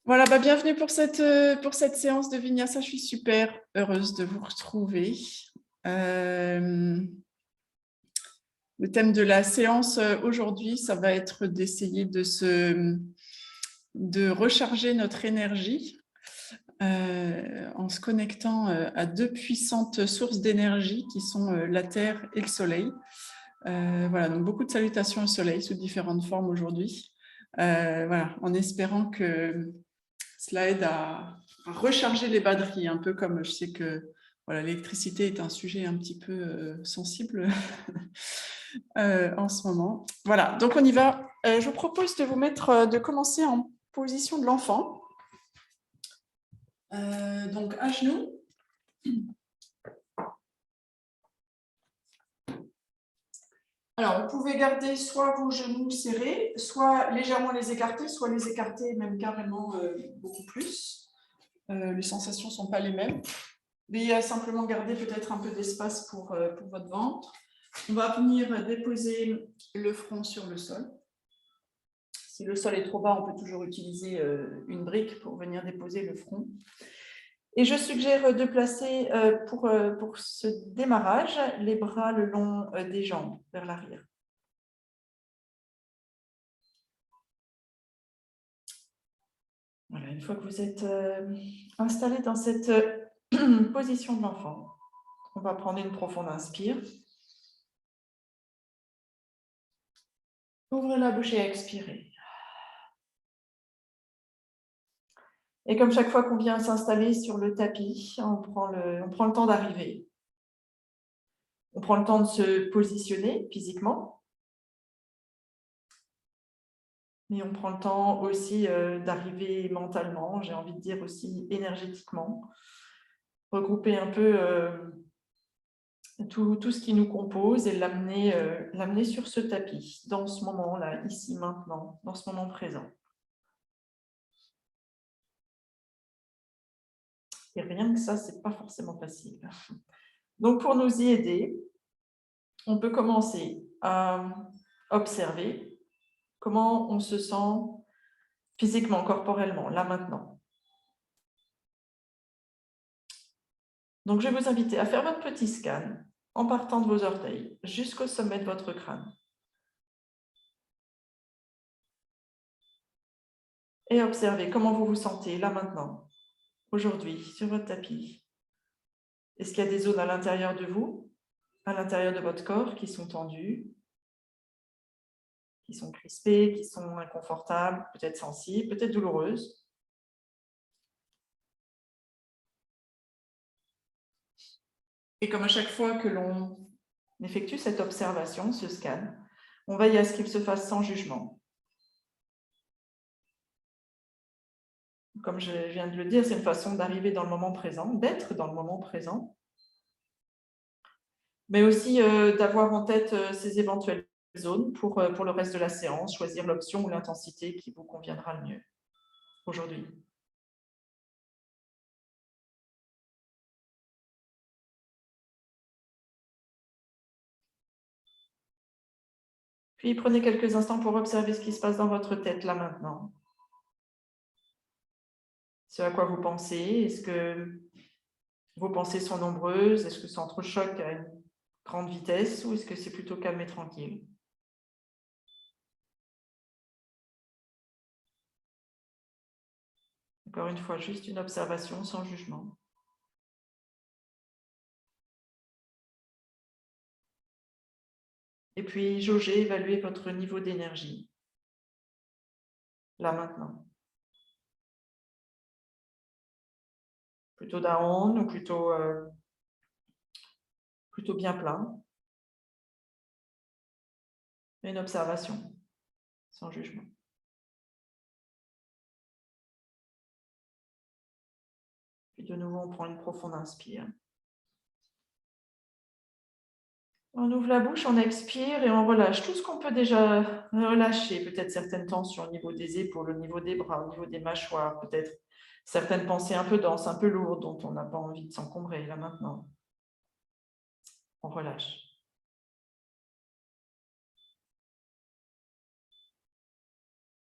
Voilà, bienvenue pour cette séance de Vinyasa. Je suis super heureuse de vous retrouver. Le thème de la séance aujourd'hui, ça va être d'essayer de recharger notre énergie en se connectant à deux puissantes sources d'énergie qui sont la Terre et le Soleil. Voilà, donc beaucoup de salutations au Soleil sous différentes formes aujourd'hui. Voilà, en espérant que cela aide à recharger les batteries, un peu comme je sais que voilà, l'électricité est un sujet un petit peu sensible en ce moment. Voilà, donc on y va. Je vous propose de vous mettre, de commencer en position de l'enfant. Donc à genoux. Alors, vous pouvez garder soit vos genoux serrés, soit légèrement les écarter, soit les écarter même carrément beaucoup plus. Les sensations ne sont pas les mêmes. Mais simplement garder peut-être un peu d'espace pour votre ventre. On va venir déposer le front sur le sol. Si le sol est trop bas, on peut toujours utiliser une brique pour venir déposer le front. Et je suggère de placer pour ce démarrage les bras le long des jambes vers l'arrière. Voilà, une fois que vous êtes installé dans cette position de l'enfant, on va prendre une profonde inspire. Ouvrez la bouche et expirez. Et comme chaque fois qu'on vient s'installer sur le tapis, on prend le temps d'arriver. On prend le temps de se positionner physiquement. Mais on prend le temps aussi d'arriver mentalement, j'ai envie de dire aussi énergétiquement. Regrouper un peu tout ce qui nous compose et l'amener sur ce tapis, dans ce moment-là, ici, maintenant, dans ce moment présent. Et rien que ça, ce n'est pas forcément facile. Donc, pour nous y aider, on peut commencer à observer comment on se sent physiquement, corporellement, là maintenant. Donc, je vais vous inviter à faire votre petit scan en partant de vos orteils jusqu'au sommet de votre crâne. Et observez comment vous vous sentez là maintenant, aujourd'hui, sur votre tapis. Est-ce qu'il y a des zones à l'intérieur de vous, à l'intérieur de votre corps, qui sont tendues, qui sont crispées, qui sont inconfortables, peut-être sensibles, peut-être douloureuses? Et comme à chaque fois que l'on effectue cette observation, ce scan, on veille à ce qu'il se fasse sans jugement. Comme je viens de le dire, c'est une façon d'arriver dans le moment présent, d'être dans le moment présent, mais aussi d'avoir en tête ces éventuelles zones pour le reste de la séance, choisir l'option ou l'intensité qui vous conviendra le mieux aujourd'hui. Puis prenez quelques instants pour observer ce qui se passe dans votre tête là maintenant. Ce à quoi vous pensez, est-ce que vos pensées sont nombreuses? Est-ce que ça entrechoque à une grande vitesse ou est-ce que c'est plutôt calme et tranquille? Encore une fois, juste une observation sans jugement. Et puis, jaugez, évaluez votre niveau d'énergie, là maintenant. Plutôt down ou plutôt bien plein. Une observation, sans jugement. Puis de nouveau, on prend une profonde inspire. On ouvre la bouche, on expire et on relâche tout ce qu'on peut déjà relâcher. Peut-être certaines tensions au niveau des épaules, au niveau des bras, au niveau des mâchoires, peut-être certaines pensées un peu denses, un peu lourdes, dont on n'a pas envie de s'encombrer là maintenant. On relâche.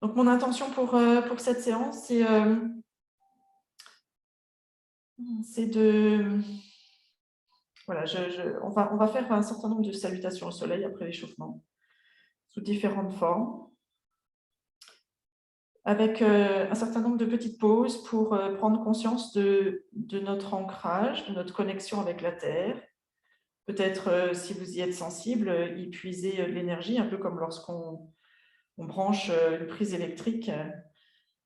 Donc, mon intention pour cette séance, c'est de... Voilà, on va faire un certain nombre de salutations au soleil après l'échauffement, sous différentes formes, avec un certain nombre de petites pauses pour prendre conscience de notre ancrage, de notre connexion avec la Terre. Peut-être, si vous y êtes sensible, y puiser l'énergie, un peu comme lorsqu'on branche une prise électrique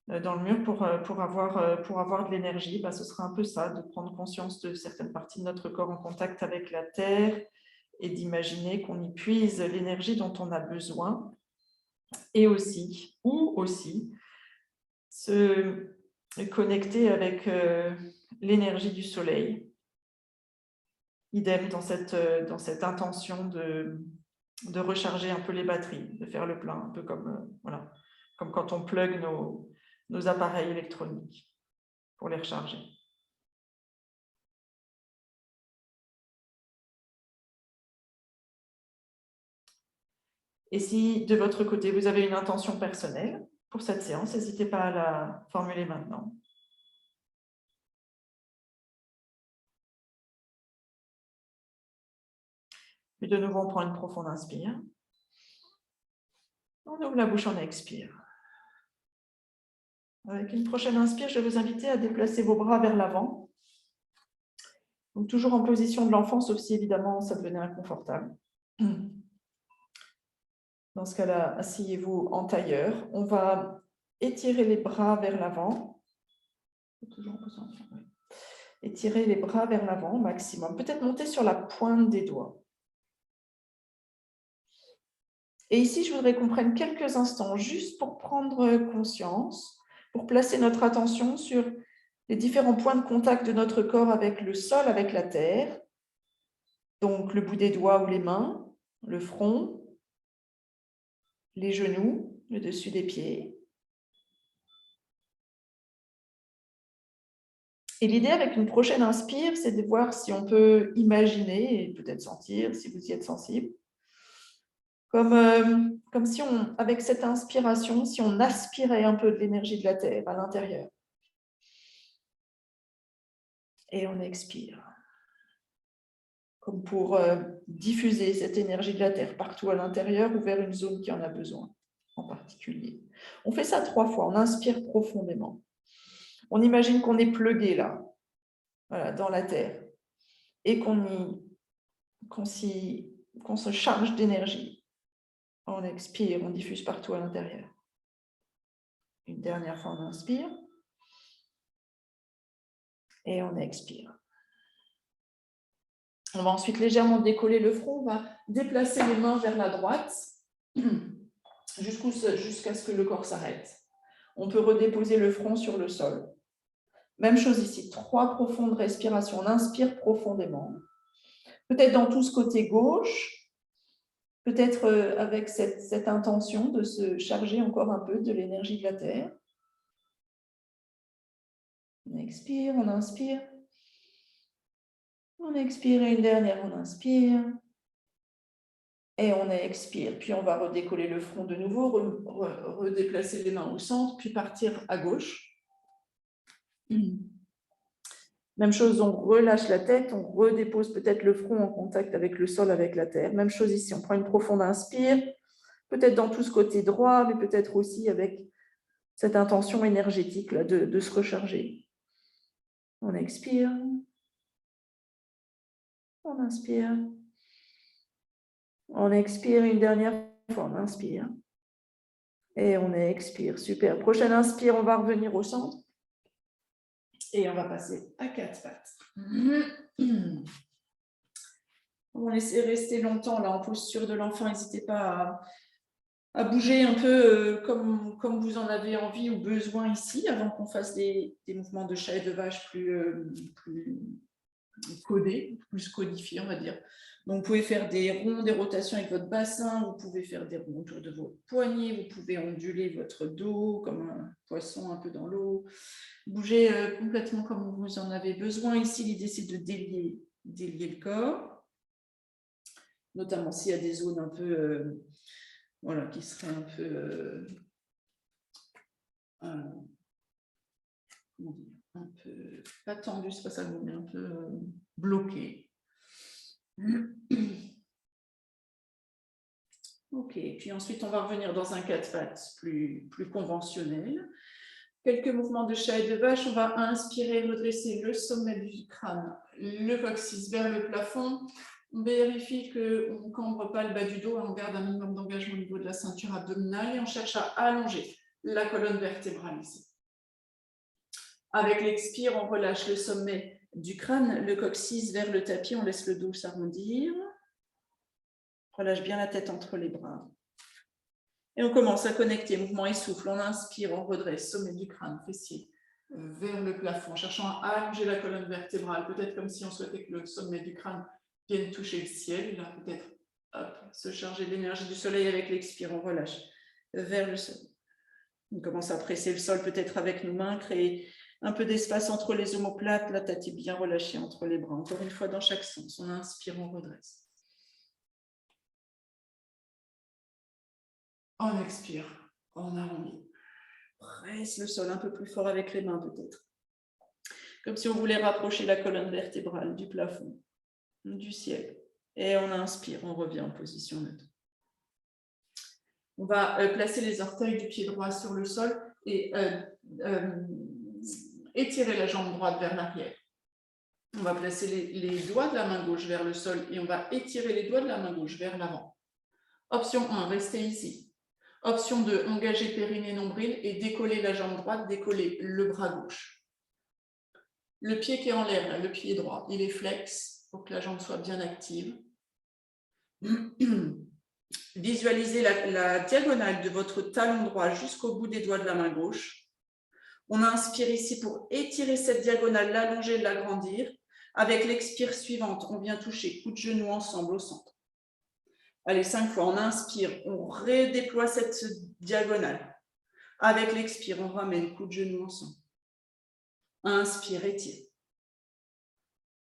dans le mur pour avoir de l'énergie. Ce sera un peu ça, de prendre conscience de certaines parties de notre corps en contact avec la Terre et d'imaginer qu'on y puise l'énergie dont on a besoin. Et aussi, se connecter avec l'énergie du soleil. Idem dans cette intention de recharger un peu les batteries, de faire le plein, un peu comme, voilà, comme quand on plug nos appareils électroniques pour les recharger. Et si de votre côté, vous avez une intention personnelle pour cette séance, n'hésitez pas à la formuler maintenant. Puis de nouveau, on prend une profonde inspire. On ouvre la bouche, on expire. Avec une prochaine inspire, je vais vous inviter à déplacer vos bras vers l'avant. Donc, toujours en position de l'enfant, sauf si évidemment ça devenait inconfortable. Dans ce cas-là, asseyez-vous en tailleur. On va étirer les bras vers l'avant. Toujours en position de l'enfant, oui. Étirez les bras vers l'avant au maximum. Peut-être monter sur la pointe des doigts. Et ici, je voudrais qu'on prenne quelques instants juste pour prendre conscience, pour placer notre attention sur les différents points de contact de notre corps avec le sol, avec la terre. Donc, le bout des doigts ou les mains, le front, les genoux, le dessus des pieds. Et l'idée avec une prochaine inspire, c'est de voir si on peut imaginer et peut-être sentir, si vous y êtes sensible, comme si avec cette inspiration, si on aspirait un peu de l'énergie de la Terre à l'intérieur. Et on expire. Comme pour diffuser cette énergie de la Terre partout à l'intérieur ou vers une zone qui en a besoin en particulier. On fait ça 3 fois, on inspire profondément. On imagine qu'on est plugué là, voilà, dans la Terre, et qu'on se charge d'énergie. On expire, on diffuse partout à l'intérieur. Une dernière fois, on inspire. Et on expire. On va ensuite légèrement décoller le front. On va déplacer les mains vers la droite jusqu'à ce que le corps s'arrête. On peut redéposer le front sur le sol. Même chose ici, 3 profondes respirations. On inspire profondément. Peut-être dans tout ce côté gauche. Peut-être avec cette intention de se charger encore un peu de l'énergie de la Terre. On expire, on inspire. On expire et une dernière, on inspire. Et on expire. Puis on va redécoller le front de nouveau, redéplacer les mains au centre, puis partir à gauche. Même chose, on relâche la tête, on redépose peut-être le front en contact avec le sol, avec la terre. Même chose ici, on prend une profonde inspire, peut-être dans tout ce côté droit, mais peut-être aussi avec cette intention énergétique là, de se recharger. On expire. On inspire. On expire une dernière fois, on inspire. Et on expire, super. Prochaine inspire, on va revenir au centre. Et on va passer à 4 pattes. On va laisser rester longtemps là en posture de l'enfant. N'hésitez pas à bouger un peu comme vous en avez envie ou besoin ici, avant qu'on fasse des mouvements de chat et de vache plus codés, plus codifiés, on va dire. Donc, vous pouvez faire des ronds, des rotations avec votre bassin, vous pouvez faire des ronds autour de vos poignets, vous pouvez onduler votre dos comme un poisson un peu dans l'eau. Bougez complètement comme vous en avez besoin. Ici, l'idée, c'est de délier le corps, notamment s'il y a des zones un peu, voilà, qui seraient un peu un peu, pas tendu, c'est pas ça le mot, mais un peu bloqué. Ok, puis ensuite on va revenir dans un quatre pattes plus conventionnel. Quelques mouvements de chat et de vache. On va inspirer, redresser le sommet du crâne, le coccyx vers le plafond. On vérifie qu'on ne cambre pas le bas du dos, on garde un minimum d'engagement au niveau de la ceinture abdominale et on cherche à allonger la colonne vertébrale ici. Avec l'expire, on relâche le sommet du crâne, le coccyx vers le tapis, on laisse le dos s'arrondir. Relâche bien la tête entre les bras. Et on commence à connecter, mouvement et souffle. On inspire, on redresse, sommet du crâne, fessier, vers le plafond, cherchant à allonger la colonne vertébrale, peut-être comme si on souhaitait que le sommet du crâne vienne toucher le ciel. Là, peut-être se charger de l'énergie du soleil avec l'expire, on relâche vers le sol. On commence à presser le sol peut-être avec nos mains, créer un peu d'espace entre les omoplates, la tête est bien relâchée entre les bras. Encore une fois, dans chaque sens, on inspire, on redresse. On expire, on arrondit. Presse le sol un peu plus fort avec les mains peut-être. Comme si on voulait rapprocher la colonne vertébrale du plafond, du ciel. Et on inspire, on revient en position neutre. On va placer les orteils du pied droit sur le sol et étirer la jambe droite vers l'arrière. On va placer les doigts de la main gauche vers le sol et on va étirer les doigts de la main gauche vers l'avant. Option 1, restez ici. Option 2, engager périnée nombril et décoller la jambe droite, décoller le bras gauche. Le pied qui est en l'air, le pied droit, il est flex pour que la jambe soit bien active. Visualisez la diagonale de votre talon droit jusqu'au bout des doigts de la main gauche. On inspire ici pour étirer cette diagonale, l'allonger, l'agrandir. Avec l'expire suivante, on vient toucher coude de genou ensemble au centre. Allez, 5 fois, on inspire, on redéploie cette diagonale. Avec l'expire, on ramène coude de genou ensemble. Inspire, étire.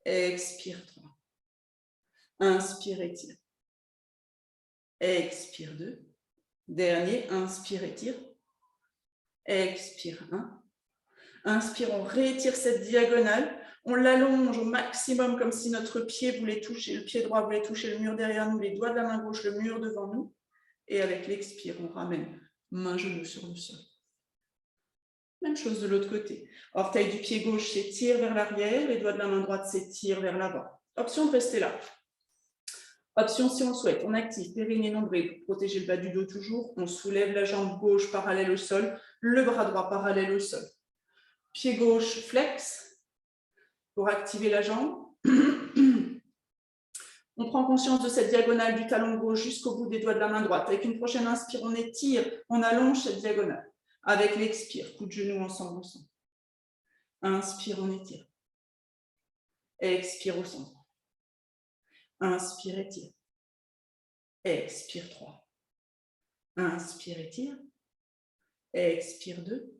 Expire 3. Inspire, étire. Expire 2. Dernier, inspire, étire. Expire 1. Inspire, on réétire cette diagonale. On l'allonge au maximum comme si notre pied voulait toucher, le pied droit voulait toucher le mur derrière nous, les doigts de la main gauche, le mur devant nous. Et avec l'expire, on ramène main, genou sur le sol. Même chose de l'autre côté. Orteil du pied gauche s'étire vers l'arrière, les doigts de la main droite s'étirent vers l'avant. Option de rester là. Option si on le souhaite, on active périnée nombril pour protéger le bas du dos toujours. On soulève la jambe gauche parallèle au sol, le bras droit parallèle au sol. Pied gauche flex pour activer la jambe. On prend conscience de cette diagonale du talon gauche jusqu'au bout des doigts de la main droite. Avec une prochaine inspire, on étire, on allonge cette diagonale. Avec l'expire, coup de genou ensemble. Inspire, on étire. Expire au centre. Inspire, étire. Expire 3. Inspire, étire. Expire 2.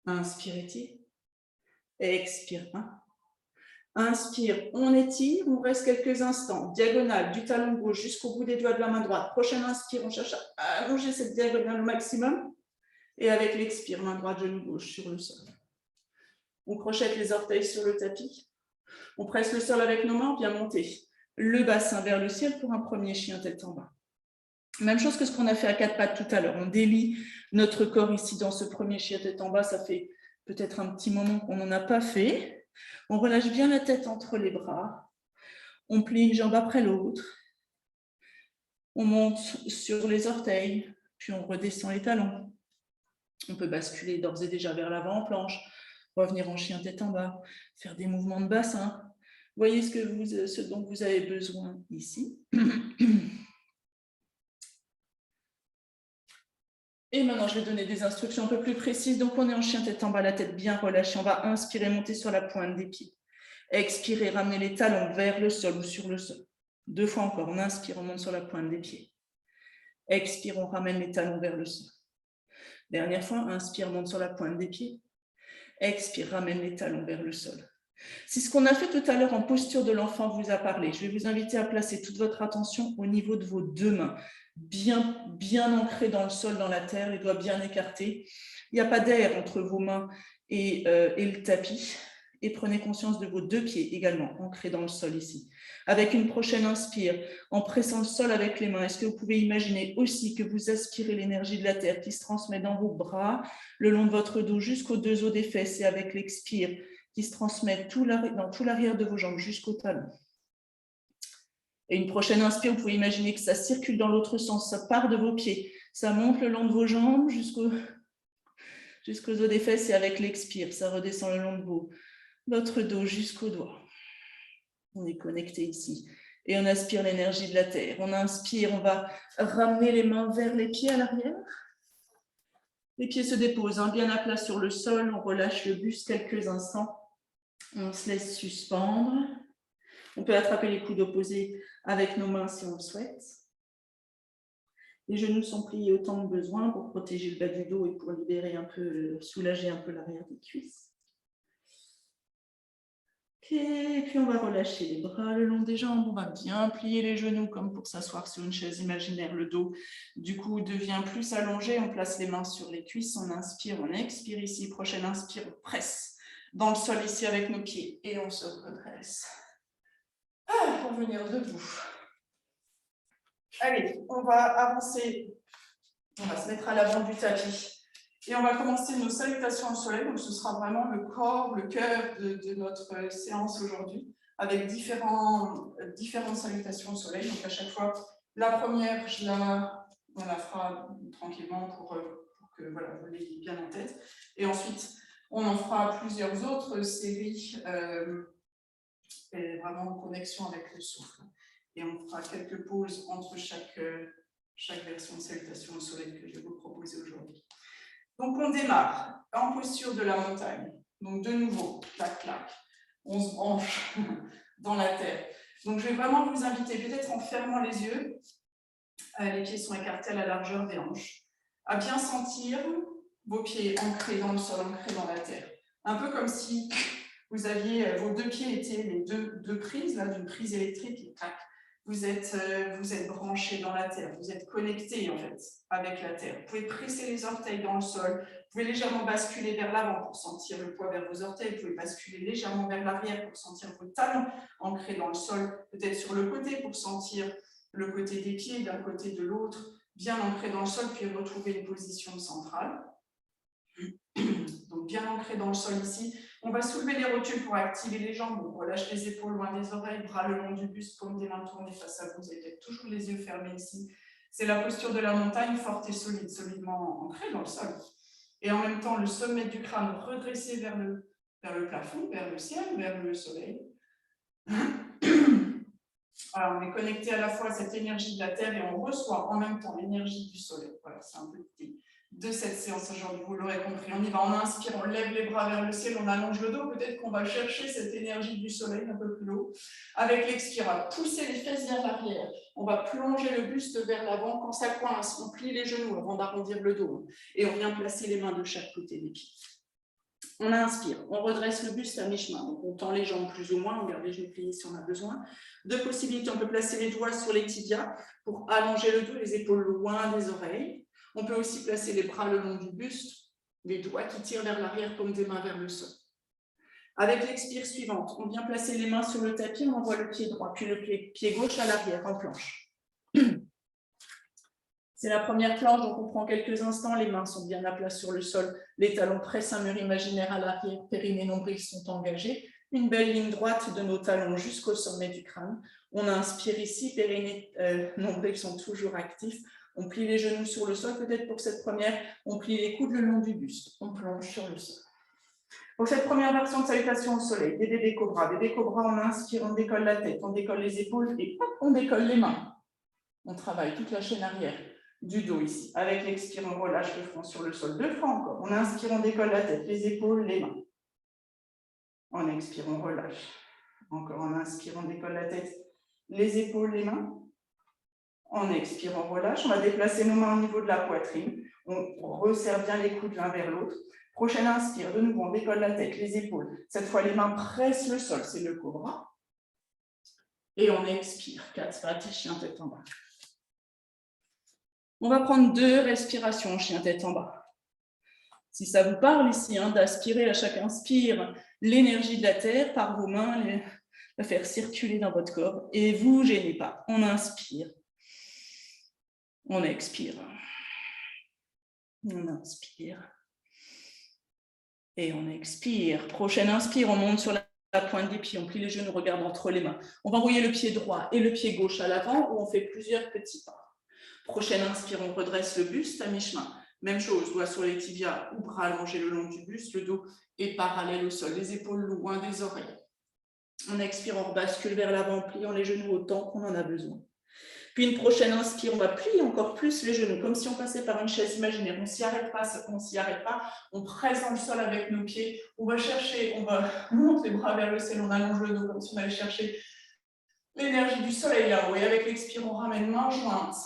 Inspire, étire. Expire 1. Inspire, on étire, on reste quelques instants. Diagonale du talon gauche jusqu'au bout des doigts de la main droite. Prochaine inspire, on cherche à allonger cette diagonale au maximum. Et avec l'expire, main droite, genou gauche sur le sol. On crochette les orteils sur le tapis. On presse le sol avec nos mains, on vient monter le bassin vers le ciel pour un premier chien tête en bas. Même chose que ce qu'on a fait à quatre pattes tout à l'heure. On délie notre corps ici dans ce premier chien tête en bas. Ça fait peut-être un petit moment qu'on n'en a pas fait. On relâche bien la tête entre les bras. On plie une jambe après l'autre. On monte sur les orteils, puis on redescend les talons. On peut basculer d'ores et déjà vers l'avant en planche, revenir en chien tête en bas, faire des mouvements de bassin. Voyez ce dont vous avez besoin ici. Et maintenant, je vais donner des instructions un peu plus précises. Donc, on est en chien tête en bas, la tête bien relâchée. On va inspirer, monter sur la pointe des pieds. Expirer, ramener les talons vers le sol ou sur le sol. 2 fois encore, on inspire, on monte sur la pointe des pieds. Expire, on ramène les talons vers le sol. Dernière fois, inspire, monte sur la pointe des pieds. Expire, ramène les talons vers le sol. Si ce qu'on a fait tout à l'heure en posture de l'enfant vous a parlé, je vais vous inviter à placer toute votre attention au niveau de vos deux mains, bien ancrées dans le sol, dans la terre, les doigts bien écartés. Il n'y a pas d'air entre vos mains et le tapis. Et prenez conscience de vos deux pieds également ancrés dans le sol ici. Avec une prochaine inspire, en pressant le sol avec les mains, est-ce que vous pouvez imaginer aussi que vous aspirez l'énergie de la terre qui se transmet dans vos bras, le long de votre dos jusqu'aux deux os des fesses, et avec l'expire, qui se transmet dans tout l'arrière de vos jambes jusqu'au talon. Et une prochaine inspire, vous pouvez imaginer que ça circule dans l'autre sens, ça part de vos pieds, ça monte le long de vos jambes jusqu'aux os des fesses, et avec l'expire, ça redescend le long de votre dos jusqu'aux doigts. On est connecté ici. Et on aspire l'énergie de la terre. On inspire, on va ramener les mains vers les pieds à l'arrière. Les pieds se déposent bien à plat sur le sol. On relâche le buste quelques instants. On se laisse suspendre. On peut attraper les coudes opposés avec nos mains si on le souhaite. Les genoux sont pliés autant que besoin pour protéger le bas du dos et pour libérer un peu, soulager un peu l'arrière des cuisses. Et puis on va relâcher les bras le long des jambes, on va bien plier les genoux comme pour s'asseoir sur une chaise imaginaire. Le dos du coup devient plus allongé, on place les mains sur les cuisses, on inspire, on expire ici, prochaine inspire, on presse dans le sol ici avec nos pieds et on se redresse. Pour venir debout. Allez, on va avancer, on va se mettre à l'avant du tapis. Et on va commencer nos salutations au soleil, donc ce sera vraiment le corps, le cœur de notre séance aujourd'hui, avec différentes salutations au soleil. Donc à chaque fois, la première, on la fera tranquillement pour que voilà, vous l'ayez bien en tête. Et ensuite, on en fera plusieurs autres séries, vraiment en connexion avec le souffle. Et on fera quelques pauses entre chaque version de salutation au soleil que je vais vous proposer aujourd'hui. Donc, on démarre en posture de la montagne. Donc, de nouveau, clac, clac, on se branche dans la terre. Donc, je vais vraiment vous inviter, peut-être en fermant les yeux, les pieds sont écartés à la largeur des hanches, à bien sentir vos pieds ancrés dans le sol, ancrés dans la terre. Un peu comme si vous aviez, vos deux pieds étaient les deux prises, là, d'une prise électrique, et clac. Vous êtes branché dans la terre, vous êtes connecté en fait avec la terre. Vous pouvez presser les orteils dans le sol, vous pouvez légèrement basculer vers l'avant pour sentir le poids vers vos orteils, vous pouvez basculer légèrement vers l'arrière pour sentir vos talons ancrés dans le sol, peut-être sur le côté pour sentir le côté des pieds d'un côté de l'autre, bien ancré dans le sol, puis retrouver une position centrale. Donc bien ancré dans le sol ici. On va soulever les rotules pour activer les jambes. On relâche les épaules loin des oreilles, bras le long du buste, paume des mains tournées face à vous. Vous avez peut-être toujours les yeux fermés ici. C'est la posture de la montagne, forte et solide, solidement ancrée dans le sol. Et en même temps, le sommet du crâne redressé vers le plafond, vers le ciel, vers le soleil. Alors, on est connecté à la fois à cette énergie de la terre et on reçoit en même temps l'énergie du soleil. Voilà, c'est un peu l'idée de cette séance aujourd'hui, vous l'aurez compris. On y va, on inspire, on lève les bras vers le ciel, on allonge le dos. Peut-être qu'on va chercher cette énergie du soleil un peu plus haut. Avec l'expire, on va pousser les fesses vers l'arrière. On va plonger le buste vers l'avant. Quand ça coince, on plie les genoux avant d'arrondir le dos. Et on vient placer les mains de chaque côté des pieds. On inspire, on redresse le buste à mi-chemin. Donc on tend les jambes plus ou moins, on garde les genoux pliés si on a besoin. Deux possibilités, on peut placer les doigts sur les tibias pour allonger le dos, les épaules loin des oreilles. On peut aussi placer les bras le long du buste, les doigts qui tirent vers l'arrière, paume des mains vers le sol. Avec l'expire suivante, on vient placer les mains sur le tapis, on envoie le pied droit, puis le pied gauche à l'arrière, en planche. C'est la première planche, donc on prend quelques instants, les mains sont bien à plat sur le sol, les talons pressent un mur imaginaire à l'arrière, périnée et nombril sont engagés. Une belle ligne droite de nos talons jusqu'au sommet du crâne. On inspire ici, périnée et nombril sont toujours actifs. On plie les genoux sur le sol, peut-être pour cette première, on plie les coudes le long du buste, on plonge sur le sol. Pour cette première version de salutation au soleil, des bébés cobras. Bébé cobra, on inspire, on décolle la tête, on décolle les épaules et hop, on décolle les mains. On travaille toute la chaîne arrière du dos ici. Avec l'expire, on relâche le front sur le sol. Deux fois encore. On inspire, on décolle la tête, les épaules, les mains. On expire, on relâche. Encore, on inspire, on décolle la tête, les épaules, les mains. On expire, on relâche. On va déplacer nos mains au niveau de la poitrine. On resserre bien les coudes l'un vers l'autre. Prochaine inspire, de nouveau, on décolle la tête, les épaules. Cette fois, les mains pressent le sol, c'est le cobra. Et on expire, 4 pattes, chien tête en bas. On va prendre 2 respirations, chien tête en bas. Si ça vous parle ici, d'aspirer à chaque inspire l'énergie de la terre par vos mains, la faire circuler dans votre corps. Et vous ne gênez pas. On inspire. On expire. On inspire. Et on expire. Prochaine inspire, on monte sur la pointe des pieds, on plie les genoux, on regarde entre les mains. On va envoyer le pied droit et le pied gauche à l'avant où on fait plusieurs petits pas. Prochaine inspire, on redresse le buste à mi-chemin. Même chose, doigts sur les tibias ou bras allongés le long du buste, le dos est parallèle au sol, les épaules loin des oreilles. On expire, on rebascule vers l'avant, pliant les genoux autant qu'on en a besoin. Puis une prochaine inspire, on va plier encore plus les genoux, comme si on passait par une chaise imaginaire. On ne s'y arrête pas, on presse dans le sol avec nos pieds. On va chercher, on va monter les bras vers le ciel, on allonge le dos comme si on allait chercher l'énergie du soleil là-haut. Et avec l'expire, on ramène main jointe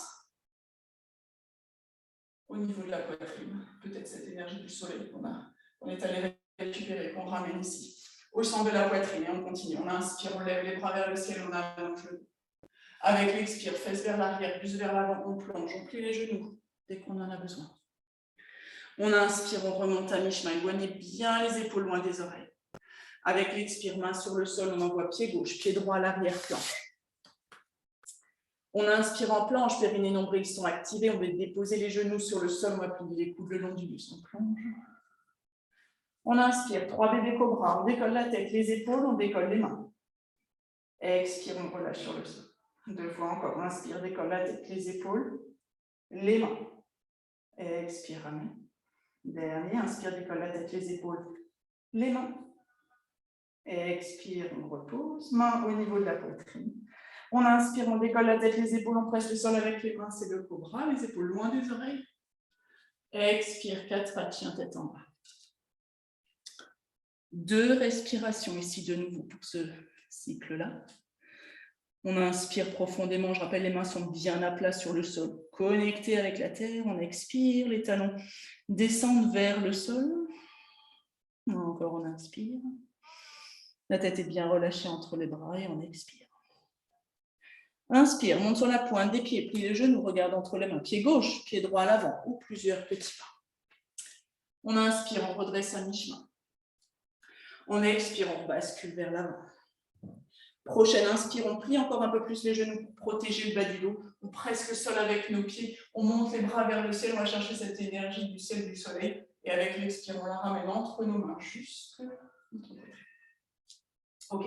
au niveau de la poitrine. Peut-être cette énergie du soleil qu'on est allé récupérer, qu'on ramène ici, au centre de la poitrine. Et on continue. On inspire, on lève les bras vers le ciel, on allonge le dos. Avec l'expire, fesses vers l'arrière, plus vers l'avant, on plonge, on plie les genoux dès qu'on en a besoin. On inspire, on remonte à mi-chemin, éloignez bien les épaules loin des oreilles. Avec l'expire, main sur le sol, on envoie pied gauche, pied droit à l'arrière, planche. On inspire en planche, périnée, nombril sont activés, on va déposer les genoux sur le sol, on va plier les coudes le long du buste, on plonge. On inspire, 3 bébés cobras, on décolle la tête, les épaules, on décolle les mains. Expire, on relâche sur le sol. 2 fois encore, on inspire, décolle la tête, les épaules, les mains. Expire, ramène. Dernier, inspire, décolle la tête, les épaules, les mains. Expire, on repose, main au niveau de la poitrine. On inspire, on décolle la tête, les épaules, on presse le sol avec les mains, c'est le cobra, les épaules loin des oreilles. Expire, 4 pattes, chien tête en bas. 2 respirations ici de nouveau pour ce cycle-là. On inspire profondément, je rappelle, les mains sont bien à plat sur le sol, connectées avec la terre. On expire, les talons descendent vers le sol. Encore, on inspire. La tête est bien relâchée entre les bras et on expire. Inspire, monte sur la pointe des pieds, plie les genoux, regarde entre les mains. Pied gauche, pied droit à l'avant ou plusieurs petits pas. On inspire, on redresse à mi-chemin. On expire, on bascule vers l'avant. Prochaine inspire, on plie encore un peu plus les genoux pour protéger le bas du dos. On presse le sol avec nos pieds, on monte les bras vers le ciel, on va chercher cette énergie du ciel, du soleil. Et avec l'expire, on la ramène entre nos mains, jusque. Ok.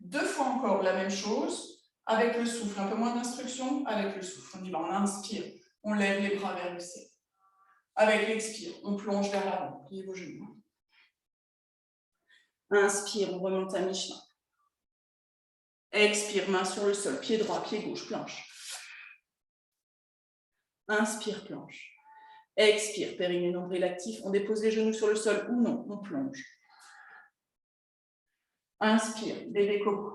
2 fois encore la même chose, avec le souffle. Un peu moins d'instruction, avec le souffle. On y va, on inspire, on lève les bras vers le ciel. Avec l'expire, on plonge vers l'avant, pliez vos genoux. Inspire, on remonte à mi-chemin. Expire, main sur le sol, pied droit, pied gauche, planche. Inspire, planche. Expire, périnée, nombril actif. On dépose les genoux sur le sol ou non, on plonge. Inspire, bébé cobra.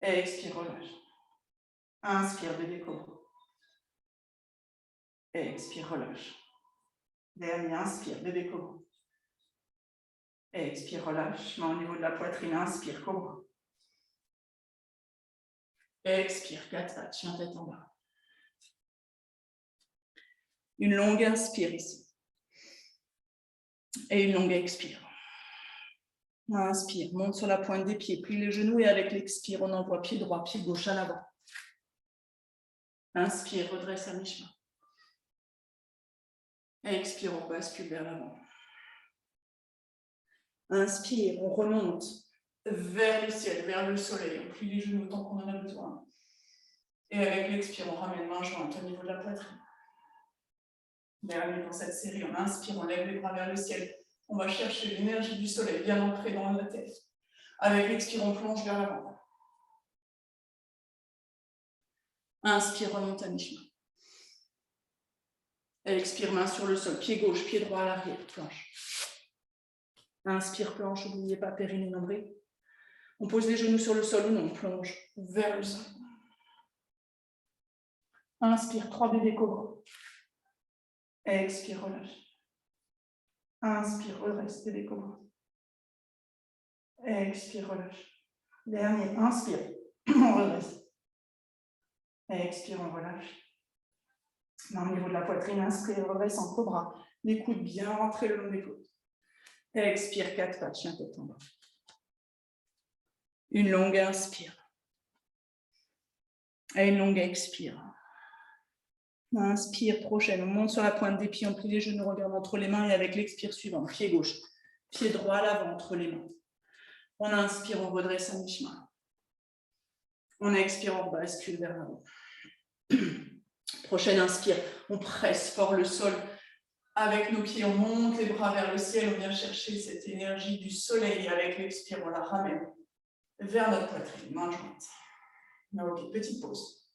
Expire, relâche. Inspire, bébé cobra. Expire, relâche. Dernier, inspire, bébé cobra. Expire, relâche. Main au niveau de la poitrine, inspire, cobra. Expire, 4 pattes, chien tête en bas. Une longue inspire ici. Et une longue expire. Inspire, monte sur la pointe des pieds, plie les genoux et avec l'expire, on envoie pied droit, pied gauche à l'avant. Inspire, redresse à mi-chemin. Expire, on bascule vers l'avant. Inspire, on remonte vers le ciel, vers le soleil. On plie les genoux tant qu'on en a besoin. Et avec l'expire, on ramène main jointe au niveau de la poitrine. Dernier pour cette série, on inspire, on lève les bras vers le ciel. On va chercher l'énergie du soleil bien ancrée dans la tête. Avec l'expire, on plonge vers l'avant. Inspire, remonte à mi-chemin. Expire, main sur le sol, pied gauche, pied droit à l'arrière, planche. Inspire, planche, n'oubliez pas, périnée, nombril. On pose les genoux sur le sol ou non, on plonge vers le sol. Inspire, 3 bébés cobras. Expire, relâche. Inspire, redresse, bébé cobra. Expire, relâche. Dernier, inspire, on redresse. Expire, on relâche. Au niveau de la poitrine, inspire, redresse en cobra. Les coudes bien rentrés le long des côtes. Expire, 4 pattes, chien tête en bas. Une longue inspire. Et une longue expire. Inspire, prochaine. On monte sur la pointe des pieds, on plie les genoux, regarde entre les mains et avec l'expire suivant, pied gauche, pied droit à l'avant entre les mains. On inspire, on redresse à mi-chemin. On expire, on bascule vers l'avant. Prochaine inspire, on presse fort le sol. Avec nos pieds, on monte les bras vers le ciel, on vient chercher cette énergie du soleil. Avec l'expire, on la ramène vers notre poitrine, main jointe. Ok, petite pause.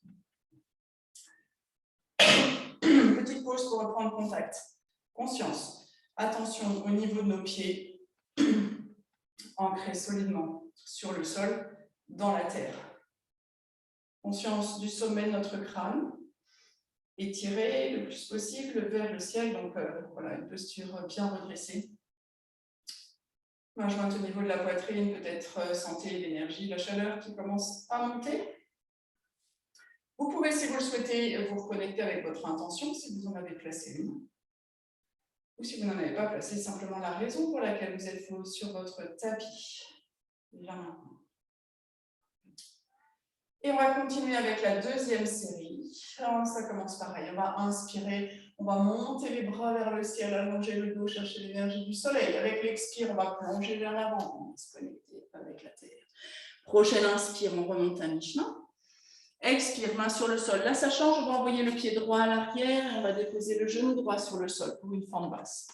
Petite pause pour reprendre contact. Conscience. Attention au niveau de nos pieds, ancrés solidement sur le sol, dans la terre. Conscience du sommet de notre crâne. Étirer le plus possible vers le ciel, donc voilà, une posture bien redressée. Main jointe au niveau de la poitrine, peut-être sentez l'énergie, la chaleur qui commence à monter. Vous pouvez, si vous le souhaitez, vous reconnecter avec votre intention, si vous en avez placé une. Ou si vous n'en avez pas placé, simplement la raison pour laquelle vous êtes sur votre tapis. Là maintenant. Et on va continuer avec la deuxième série. Alors, ça commence pareil. On va inspirer, on va monter les bras vers le ciel, allonger le dos, chercher l'énergie du soleil. Avec l'expire, on va plonger vers l'avant, on va se connecter avec la terre. Prochaine inspire, on remonte à mi-chemin. Expire, main sur le sol. Là, ça change, on va envoyer le pied droit à l'arrière et on va déposer le genou droit sur le sol pour une fente basse.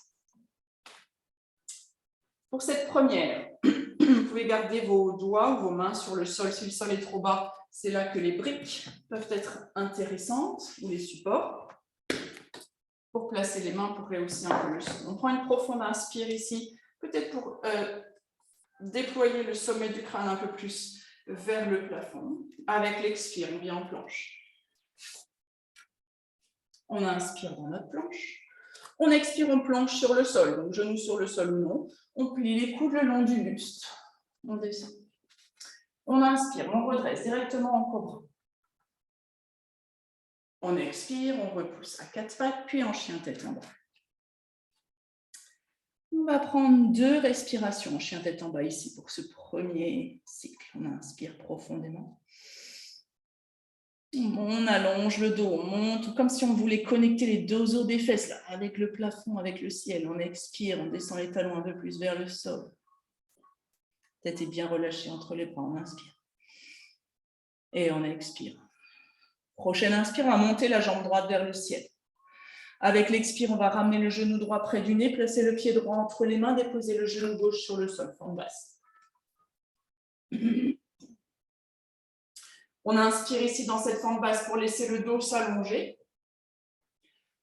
Pour cette première, vous pouvez garder vos doigts ou vos mains sur le sol. Si le sol est trop bas, c'est là que les briques peuvent être intéressantes, ou les supports, pour placer les mains, pour rehausser un peu le sol. On prend une profonde inspire ici, peut-être pour déployer le sommet du crâne un peu plus vers le plafond. Avec l'expire, on vient en planche. On inspire dans notre planche. On expire, on plonge sur le sol, donc genoux sur le sol ou non. On plie les coudes le long du buste. On descend. On inspire, on redresse directement en cobra. On expire, on repousse à 4 pattes, puis en chien tête en bas. On va prendre 2 respirations en chien tête en bas ici pour ce premier cycle. On inspire profondément. On allonge le dos, on monte, comme si on voulait connecter les deux os des fesses, là, avec le plafond, avec le ciel. On expire, on descend les talons un peu plus vers le sol. Tête est bien relâchée entre les bras, on inspire. Et on expire. Prochaine inspire, on va monter la jambe droite vers le ciel. Avec l'expire, on va ramener le genou droit près du nez, placer le pied droit entre les mains, déposer le genou gauche sur le sol, fente basse. On inspire ici dans cette fente basse pour laisser le dos s'allonger.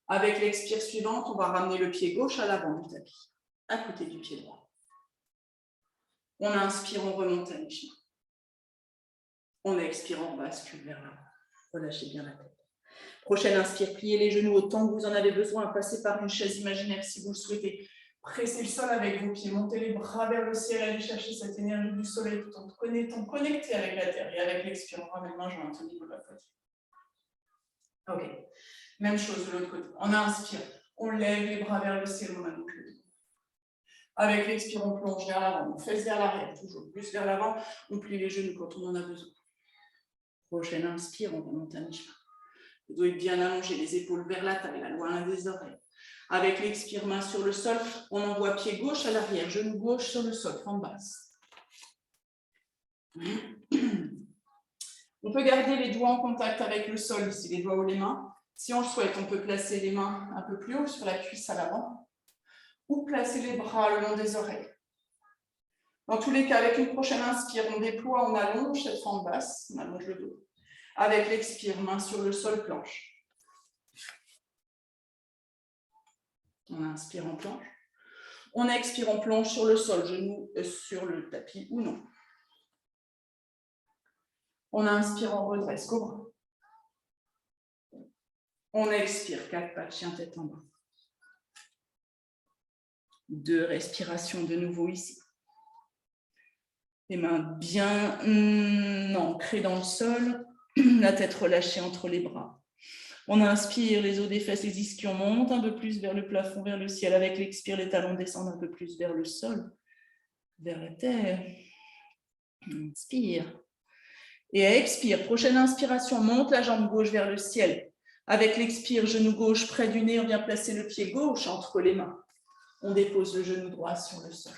Avec l'expire suivante, on va ramener le pied gauche à l'avant du tapis, à côté du pied droit. On inspire, on remonte à mi-chemin. On expire, on bascule vers l'avant. Relâchez bien la tête. Prochaine inspire, pliez les genoux autant que vous en avez besoin, passer par une chaise imaginaire si vous le souhaitez. Pressez le sol avec vos pieds, montez les bras vers le ciel, allez chercher cette énergie du soleil tout en connecté avec la terre. Et avec l'expire, on ramène main jointe au niveau de la poitrine. Ok, même chose de l'autre côté. On inspire, on lève les bras vers le ciel, on allonge le dos. Avec l'expire, on plonge vers l'avant, on fesse vers l'arrière, toujours plus vers l'avant, on plie les genoux quand on en a besoin. Prochaine inspire, on remonte à mi-chemin. Le dos est bien allongé, les épaules vers la taille, la loin des oreilles. Avec l'expire, main sur le sol, on envoie pied gauche à l'arrière, genou gauche sur le sol, fente basse. On peut garder les doigts en contact avec le sol, ici, les doigts ou les mains. Si on le souhaite, on peut placer les mains un peu plus haut sur la cuisse à l'avant ou placer les bras le long des oreilles. Dans tous les cas, avec une prochaine inspire, on déploie, on allonge cette fente basse, on allonge le dos. Avec l'expire, main sur le sol, planche. On inspire, on planche. On expire, on plonge sur le sol, genoux sur le tapis ou non. On inspire, on redresse, cobra. On expire, 4 pattes, chien tête en bas. 2 respirations de nouveau ici. Les mains bien ancrées dans le sol, la tête relâchée entre les bras. On inspire, les os des fesses, les ischions montent un peu plus vers le plafond, vers le ciel. Avec l'expire, les talons descendent un peu plus vers le sol, vers la terre. Inspire. Et expire. Prochaine inspiration, monte la jambe gauche vers le ciel. Avec l'expire, genou gauche près du nez, on vient placer le pied gauche entre les mains. On dépose le genou droit sur le sol.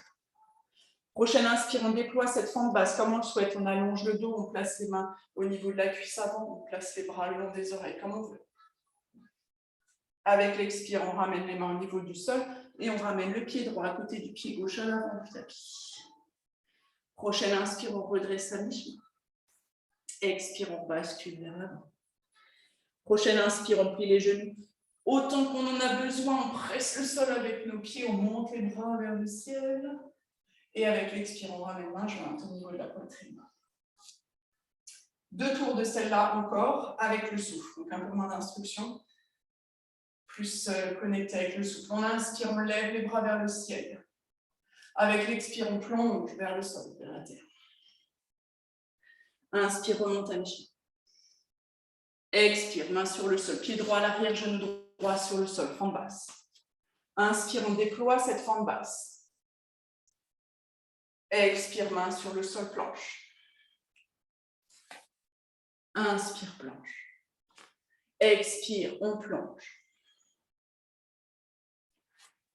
Prochaine inspire, on déploie cette fente basse comme on le souhaite. On allonge le dos, on place les mains au niveau de la cuisse avant, on place les bras le long des oreilles comme on veut. Avec l'expire, on ramène les mains au niveau du sol et on ramène le pied droit à côté du pied gauche à l'avant du tapis. Prochaine inspire, on redresse à mi-chemin. Expire, on bascule vers l'avant. Prochaine inspire, on plie les genoux. Autant qu'on en a besoin, on presse le sol avec nos pieds, on monte les bras vers le ciel. Et avec l'expire, on ramène main jointe au niveau de la poitrine. 2 tours de celle-là encore avec le souffle. Donc un peu moins d'instruction, plus connecté avec le souffle. On inspire, on lève les bras vers le ciel. Avec l'expire, on plonge vers le sol, vers la terre. Inspire, remonte à mi-chemin. Expire, main sur le sol, pied droit à l'arrière, genou droit sur le sol, fente basse. Inspire, on déploie cette fente basse. Expire, main sur le sol, planche. Inspire, planche. Expire, on plonge.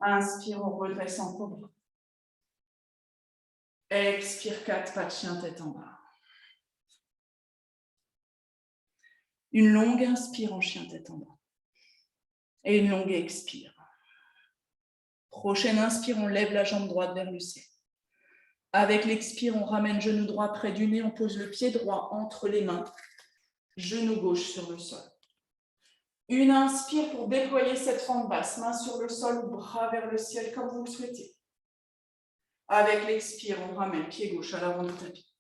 Inspire, on redresse en cobra. Expire, 4 pas de chien, tête en bas. Une longue inspire en chien, tête en bas. Et une longue expire. Prochaine inspire, on lève la jambe droite vers le ciel. Avec l'expire, on ramène genou droit près du nez, on pose le pied droit entre les mains, genou gauche sur le sol. Une inspire pour déployer cette fente basse, main sur le sol ou bras vers le ciel comme vous le souhaitez. Avec l'expire, on ramène pied gauche à l'avant du tapis.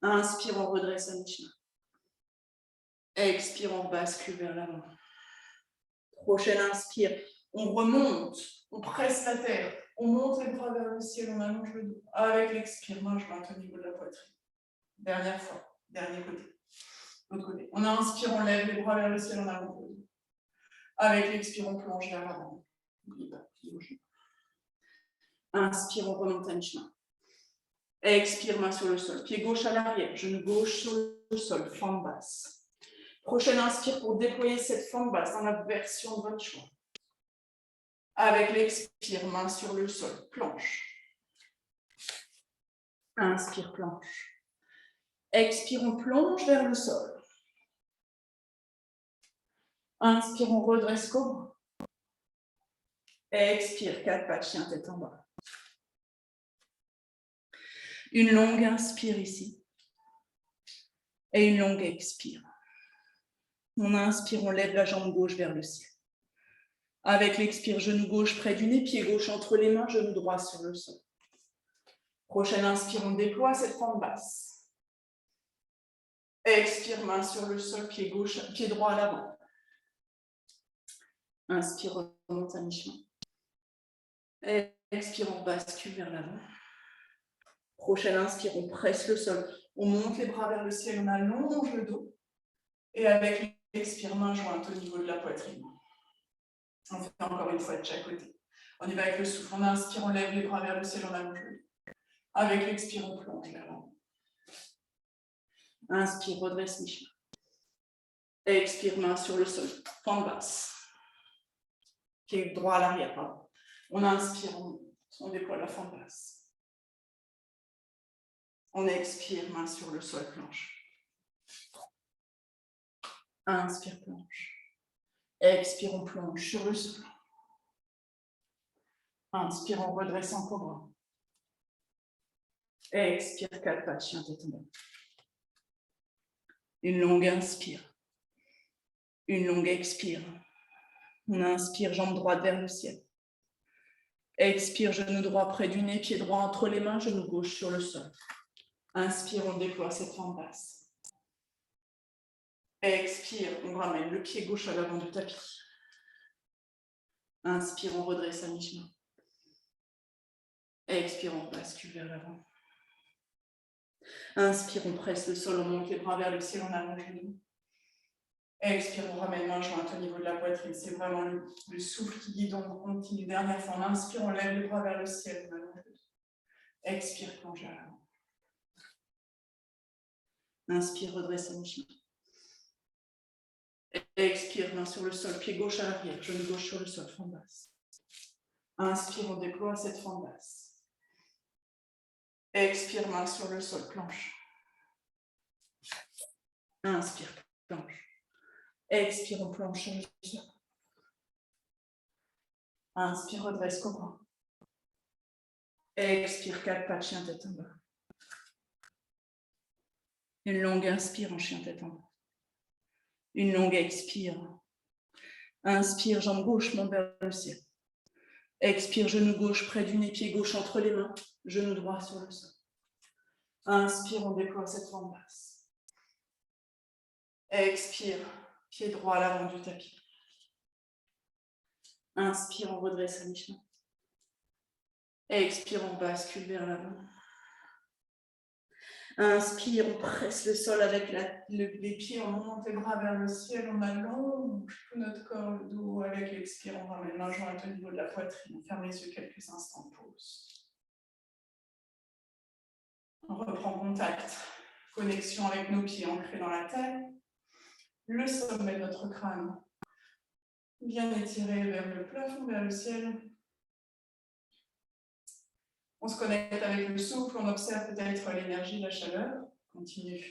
Inspire, on redresse à mi-chemin. Expire, on bascule vers l'avant. Prochaine inspire, on remonte, on presse la terre, on monte les bras vers le ciel, on allonge le dos. Avec l'expire, main jointe au niveau de la poitrine. Dernière fois, dernier côté. L'autre côté. On inspire, on lève les bras vers le ciel, on allonge le dos. Avec l'expire, on plonge vers l'avant. N'oubliez pas, pied gauche. Inspire, on remonte à mi-chemin. Expire, main sur le sol. Pied gauche à l'arrière, genou gauche sur le sol, fente basse. Prochaine inspire pour déployer cette fente basse dans la version de votre choix. Avec l'expire, main sur le sol, planche. Inspire, planche. Expire, on plonge vers le sol. Inspire, on redresse cobra. Expire, 4 pas de chien, tête en bas. Une longue inspire ici. Et une longue expire. On inspire, on lève la jambe gauche vers le ciel. Avec l'expire, genou gauche près du nez, pied gauche entre les mains, genou droit sur le sol. Prochaine inspire, on déploie cette fente basse. Expire, main sur le sol, pied gauche, pied droit à l'avant. Inspire, remonte à mi-chemin. Expire, on bascule vers l'avant. Prochaine inspire, on presse le sol. On monte les bras vers le ciel, on allonge le dos. Et avec l'expire, main jointe au niveau de la poitrine. On fait encore une fois de chaque côté. On y va avec le souffle. On inspire, on lève les bras vers le ciel, on allonge le dos. Avec l'expire, on plonge vers l'avant. Inspire, redresse mi-chemin. Expire, main sur le sol. Fente basse. Pied droit à l'arrière, pardon. On inspire, on déploie la fente basse. On expire, main sur le sol, planche. Inspire, planche. Expire, on plonge sur le sol. Inspire, on redresse en cobra. Expire, 4 pas de chien, tête en bas. Une longue inspire. Une longue expire. On inspire, jambe droite vers le ciel. Expire, genou droit près du nez, pied droit entre les mains, genou gauche sur le sol. Inspire, on déploie cette fente basse. Expire, on ramène le pied gauche à l'avant du tapis. Inspire, on redresse à mi-chemin. Expire, on bascule vers l'avant. Inspire, on presse le sol, on monte les bras vers le ciel, on allonge les genoux. Expire, on ramène main jointe au niveau de la poitrine. C'est vraiment le souffle qui guide, on continue. Dernière fois, on inspire, on lève les bras vers le ciel, on allonge les genoux. Expire, plonge à l'avant. Inspire, redresse à mi-chemin. Expire, main sur le sol, pied gauche à l'arrière, genou gauche sur le sol, fente basse. Inspire, on déploie cette fente basse. Expire, main sur le sol, planche. Inspire, planche. Expire, on planche sur le sol. Inspire, redresse, cobra. Expire, 4 pattes, chien tête en bas. Une longue inspire en chien tête en bas. Une longue expire. Inspire, jambe gauche, monte vers le ciel. Expire, genou gauche près du nez, pied gauche entre les mains, genou droit sur le sol. Inspire, on déploie cette fente basse. Expire, pied droit à l'avant du tapis. Inspire, on redresse à mi-chemin. Expire, on bascule vers l'avant. Inspire, on presse le sol avec les pieds, on monte les bras vers le ciel, on allonge tout notre corps, le dos. Avec l'expire, on ramène main jointe au niveau de la poitrine. On ferme les yeux quelques instants, pause. On reprend contact, connexion avec nos pieds ancrés dans la terre. Le sommet de notre crâne, bien étiré vers le plafond, vers le ciel. On se connecte avec le souffle, on observe peut-être l'énergie, la chaleur, continue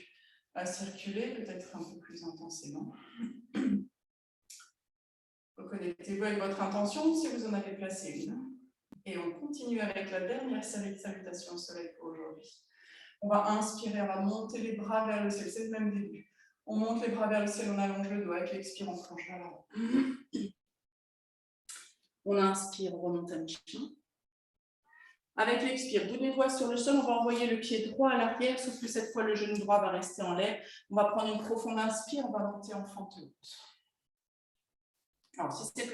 à circuler, peut-être un peu plus intensément. Reconnectez-vous avec votre intention, si vous en avez placé une. Et on continue avec la dernière série de salutations au soleil pour aujourd'hui. On va inspirer, on va monter les bras vers le ciel, c'est le même début. On monte les bras vers le ciel, on allonge le dos, avec l'expire, on plonge vers l'avant. On inspire, on remonte à mi-chemin. Avec l'expire, bout des doigts sur le sol, on va envoyer le pied droit à l'arrière, sauf que cette fois, le genou droit va rester en l'air. On va prendre une profonde inspire, on va monter en fente haute. Alors, si c'est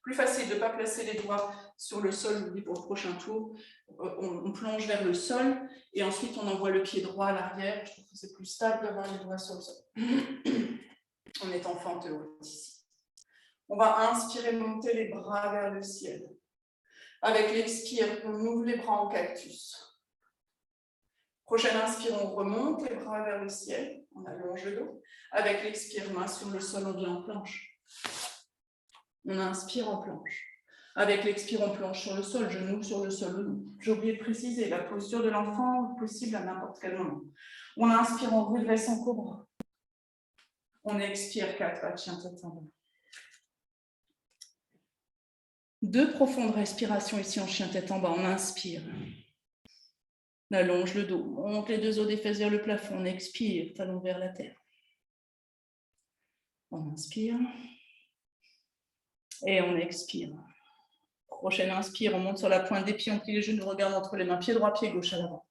plus facile de ne pas placer les doigts sur le sol, je vous dis pour le prochain tour, on plonge vers le sol et ensuite on envoie le pied droit à l'arrière. Je trouve que c'est plus stable d'avoir les doigts sur le sol. On est en fente haute ici. On va inspirer, monter les bras vers le ciel. Avec l'expire, on ouvre les bras en cactus. Prochaine inspire, on remonte les bras vers le ciel, on allonge le dos. Avec l'expire, main sur le sol, on vient en planche. On inspire en planche. Avec l'expire, on planche sur le sol, genou sur le sol. J'ai oublié de préciser, la posture de l'enfant possible à n'importe quel moment. On inspire, on redresse en cobra. On expire, 4 pattes, chien tête en bas. 2 profondes respirations ici en chien tête en bas. On inspire. On allonge le dos. On monte les 2 os des fesses vers le plafond. On expire, talon vers la terre. On inspire. Et on expire. Prochaine inspire, on monte sur la pointe des pieds, on plie les genoux, on regarde entre les mains, pied droit, pied gauche à l'avant.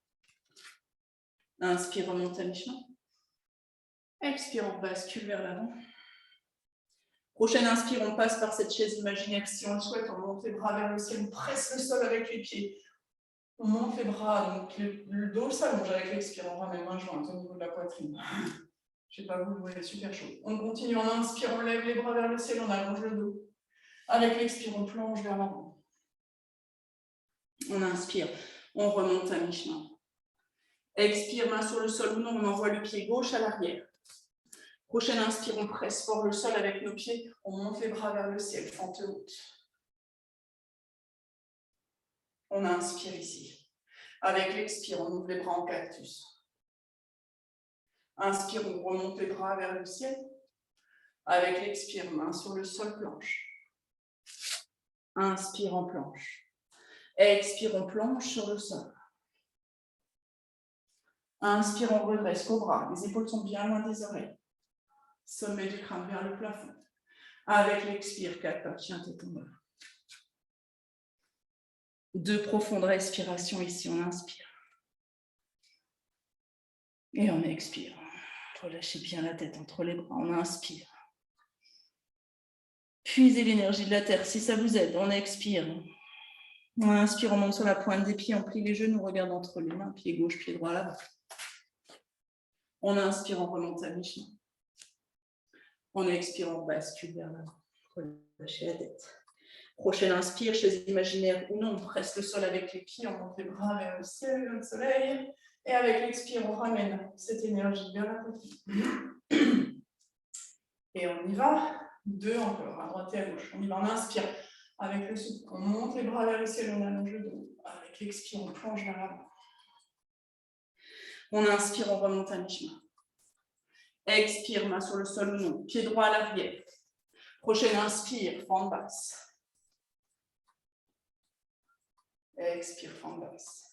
Inspire, on monte à mi-chemin. Expire, on bascule vers l'avant. Prochaine inspire, on passe par cette chaise imaginaire. Si on le souhaite, on monte les bras vers le ciel, on presse le sol avec les pieds. On monte les bras, donc le dos s'allonge avec l'expire, on ramène main jointe au niveau de la poitrine. Je ne sais pas vous, vous êtes super chaud. On continue en inspire, on lève les bras vers le ciel, on allonge le dos. Avec l'expire, on plonge vers l'avant. On inspire, on remonte à mi-chemin. Expire, main sur le sol ou non, on envoie le pied gauche à l'arrière. Prochaine inspire, on presse fort le sol avec nos pieds, on monte les bras vers le ciel, fente haute. On inspire ici. Avec l'expire, on ouvre les bras en cactus. Inspire, on remonte les bras vers le ciel. Avec l'expire, main sur le sol, planche. Inspire en planche. Expire, on plonge sur le sol. Inspire, on redresse, cobra. Les épaules sont bien loin des oreilles. Sommet du crâne vers le plafond. Avec l'expire, 4 pattes, chien tête en bas. 2 profondes respirations ici, on inspire. Et on expire. Relâchez bien la tête entre les bras, on inspire. Puisez l'énergie de la terre si ça vous aide. On expire. On inspire, on monte sur la pointe des pieds, on plie les genoux, on regarde entre les mains, pied gauche, pied droit là-bas. On inspire, on remonte à mi-chemin. On expire, on bascule vers l'avant. Relâchez la tête. Prochaine inspire, chaise imaginaire ou non, on presse le sol avec les pieds, on monte les bras vers le ciel, vers le soleil. Et avec l'expire, on ramène cette énergie vers la poitrine. Et on y va. 2 encore, à droite et à gauche. On y va, on inspire. Avec le souffle, on monte les bras vers le ciel, on allonge le dos. Avec l'expire, on plonge vers l'avant. On inspire, on remonte à mi-chemin. Expire, main sur le sol ou non. Pied droit à l'arrière. Prochaine inspire, fente basse. Expire, fente basse.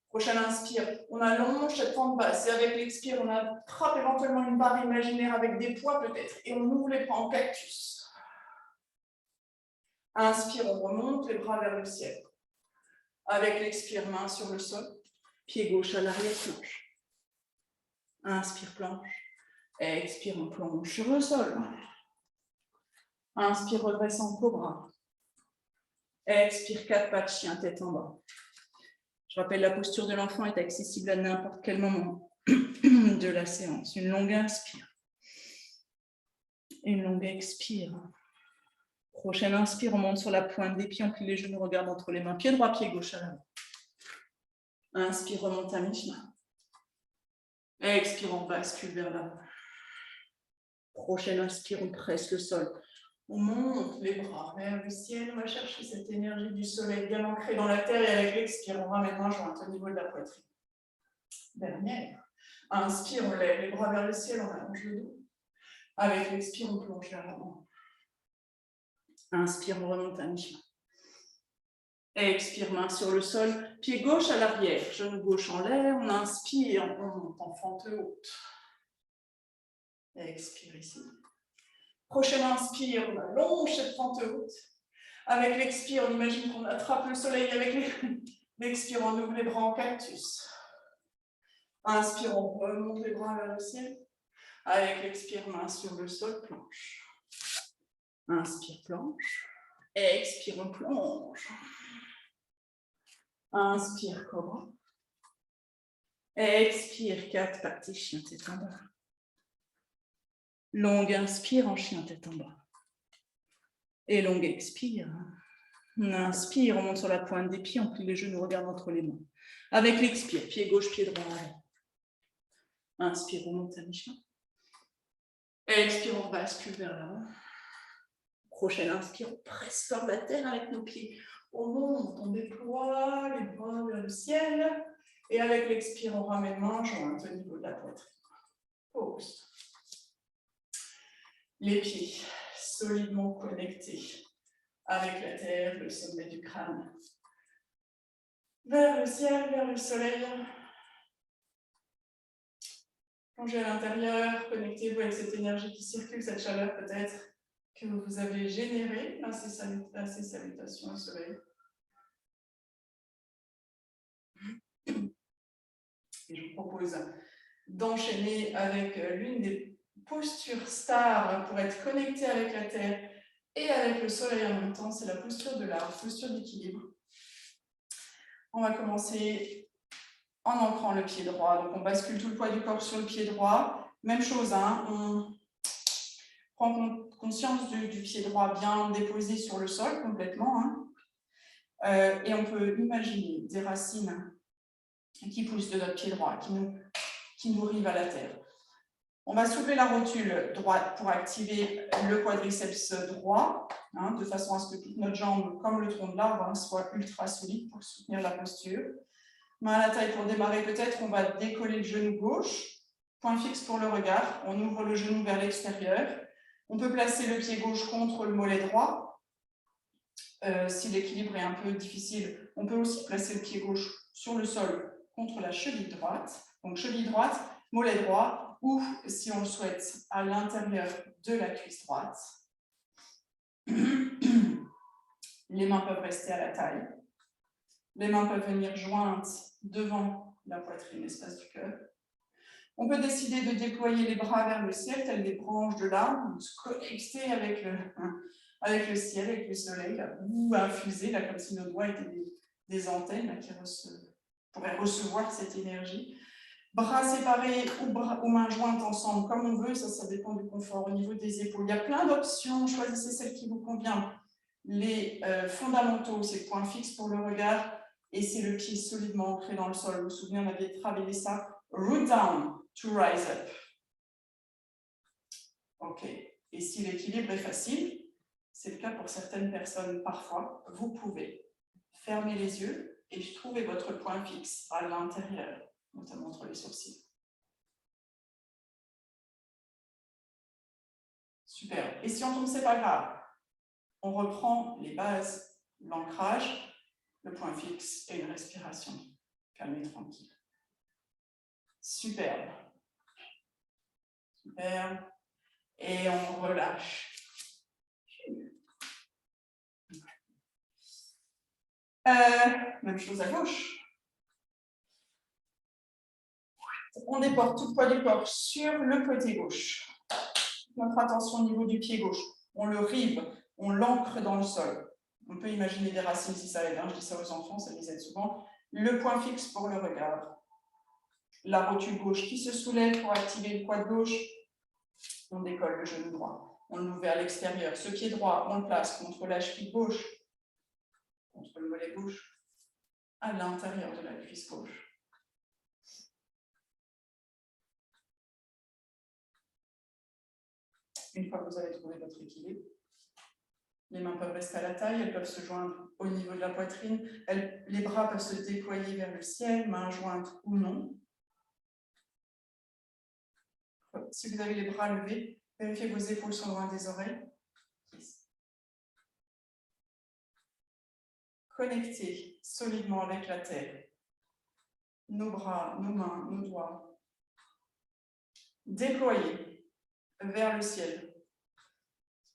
Prochaine inspire, on allonge cette fente basse. Et avec l'expire, on attrape éventuellement une barre imaginaire avec des poids peut-être. Et on ouvre les bras en cactus. Inspire, on remonte les bras vers le ciel. Avec l'expire, main sur le sol. Pied gauche à l'arrière, planche. Inspire, planche. Expire, on plonge sur le sol. Inspire, redresse en cobra. Expire, 4 pas de chien, tête en bas. Je rappelle, la posture de l'enfant est accessible à n'importe quel moment de la séance. Une longue inspire. Une longue expire. Prochaine inspire, on monte sur la pointe des pieds, on plie les genoux, regarde entre les mains. Pied droit, pied gauche à l'avant. Inspire, remonte à mi-chemin. Expire, on bascule vers l'avant. Prochaine inspire, on presse le sol. On monte les bras vers le ciel. On va chercher cette énergie du soleil bien ancrée dans la terre. Et avec l'expire, on ramène main jointe au niveau de la poitrine. Dernière. Inspire, on lève les bras vers le ciel, on allonge le dos. Avec l'expire, on plonge vers l'avant. Inspire, on remonte à mi-chemin. Expire, main sur le sol, pied gauche à l'arrière, genou gauche en l'air, on inspire, on monte en fente haute. Expire ici. Prochaine inspire, on allonge cette fente haute. Avec l'expire, on imagine qu'on attrape le soleil avec l'expire, on ouvre les bras en cactus. Inspire, on remonte les bras vers le ciel. Avec l'expire, main sur le sol, planche. Inspire, planche. Expire, on plonge. Inspire, cobra. Expire, 4 pas de chien, tête en bas. Longue inspire en chien, tête en bas. Et longue expire. On inspire, on monte sur la pointe des pieds, on plie les genoux, regarde entre les mains. Avec l'expire, pied gauche, pied droit. Inspire, on monte à mi-chemin. Expire, on bascule vers l'avant. Prochaine inspire, on presse fort la terre avec nos pieds. On monte, on déploie les bras vers le ciel. Et avec l'expire, on ramène main jointe au niveau de la poitrine. Pause. Les pieds solidement connectés avec la terre, le sommet du crâne. Vers le ciel, vers le soleil. Plongez à l'intérieur, connectez-vous avec cette énergie qui circule, cette chaleur peut-être que vous avez générée à ces salutations au soleil. Et je vous propose d'enchaîner avec l'une des postures stars pour être connecté avec la terre et avec le soleil en même temps, c'est la posture de l'arbre, posture d'équilibre. On va commencer en ancrant le pied droit. Donc on bascule tout le poids du corps sur le pied droit. Même chose, hein, on prend conscience du pied droit bien déposé sur le sol complètement. Hein. Et on peut imaginer des racines qui poussent de notre pied droit, qui nous rivent à la terre. On va soulever la rotule droite pour activer le quadriceps droit, hein, de façon à ce que toute notre jambe, comme le tronc de l'arbre, hein, soit ultra solide pour soutenir la posture. Main à la taille pour démarrer peut-être, on va décoller le genou gauche, point fixe pour le regard, on ouvre le genou vers l'extérieur. On peut placer le pied gauche contre le mollet droit. Si l'équilibre est un peu difficile, on peut aussi placer le pied gauche sur le sol contre la cheville droite. Donc cheville droite, mollet droit, ou si on le souhaite, à l'intérieur de la cuisse droite. Les mains peuvent rester à la taille. Les mains peuvent venir jointes devant la poitrine, l'espace du cœur. On peut décider de déployer les bras vers le ciel, tels des branches de l'arbre, se connecter avec le ciel, avec le soleil, ou infuser, là, comme si nos doigts étaient des antennes là, qui pourraient recevoir cette énergie. Bras séparés ou mains jointes ensemble, comme on veut, ça dépend du confort au niveau des épaules. Il y a plein d'options, choisissez celle qui vous convient. Les fondamentaux, c'est le point fixe pour le regard et c'est le pied solidement ancré dans le sol. Vous vous souvenez, on avait travaillé ça. Root down to rise up. OK. Et si l'équilibre est facile, c'est le cas pour certaines personnes parfois, vous pouvez fermer les yeux et trouver votre point fixe à l'intérieur, notamment entre les sourcils. Super. Et si on tombe, c'est pas grave. On reprend les bases, l'ancrage, le point fixe et une respiration calme et tranquille. Superbe. Superbe. Et on relâche. Même chose à gauche. On déporte tout le poids du corps sur le côté gauche. Notre attention au niveau du pied gauche. On le rive, on l'ancre dans le sol. On peut imaginer des racines si ça aide. Je dis ça aux enfants, ça les aide souvent. Le point fixe pour le regard. La rotule gauche qui se soulève pour activer le quad gauche. On décolle le genou droit. On l'ouvre vers l'extérieur. Ce pied droit, on le place contre la cheville gauche, contre le mollet gauche, à l'intérieur de la cuisse gauche. Une fois que vous avez trouvé votre équilibre, les mains peuvent rester à la taille, elles peuvent se joindre au niveau de la poitrine, les bras peuvent se déployer vers le ciel, mains jointes ou non. Si vous avez les bras levés, vérifiez que vos épaules sont loin des oreilles. Connectez solidement avec la terre. Nos bras, nos mains, nos doigts. Déployez vers le ciel.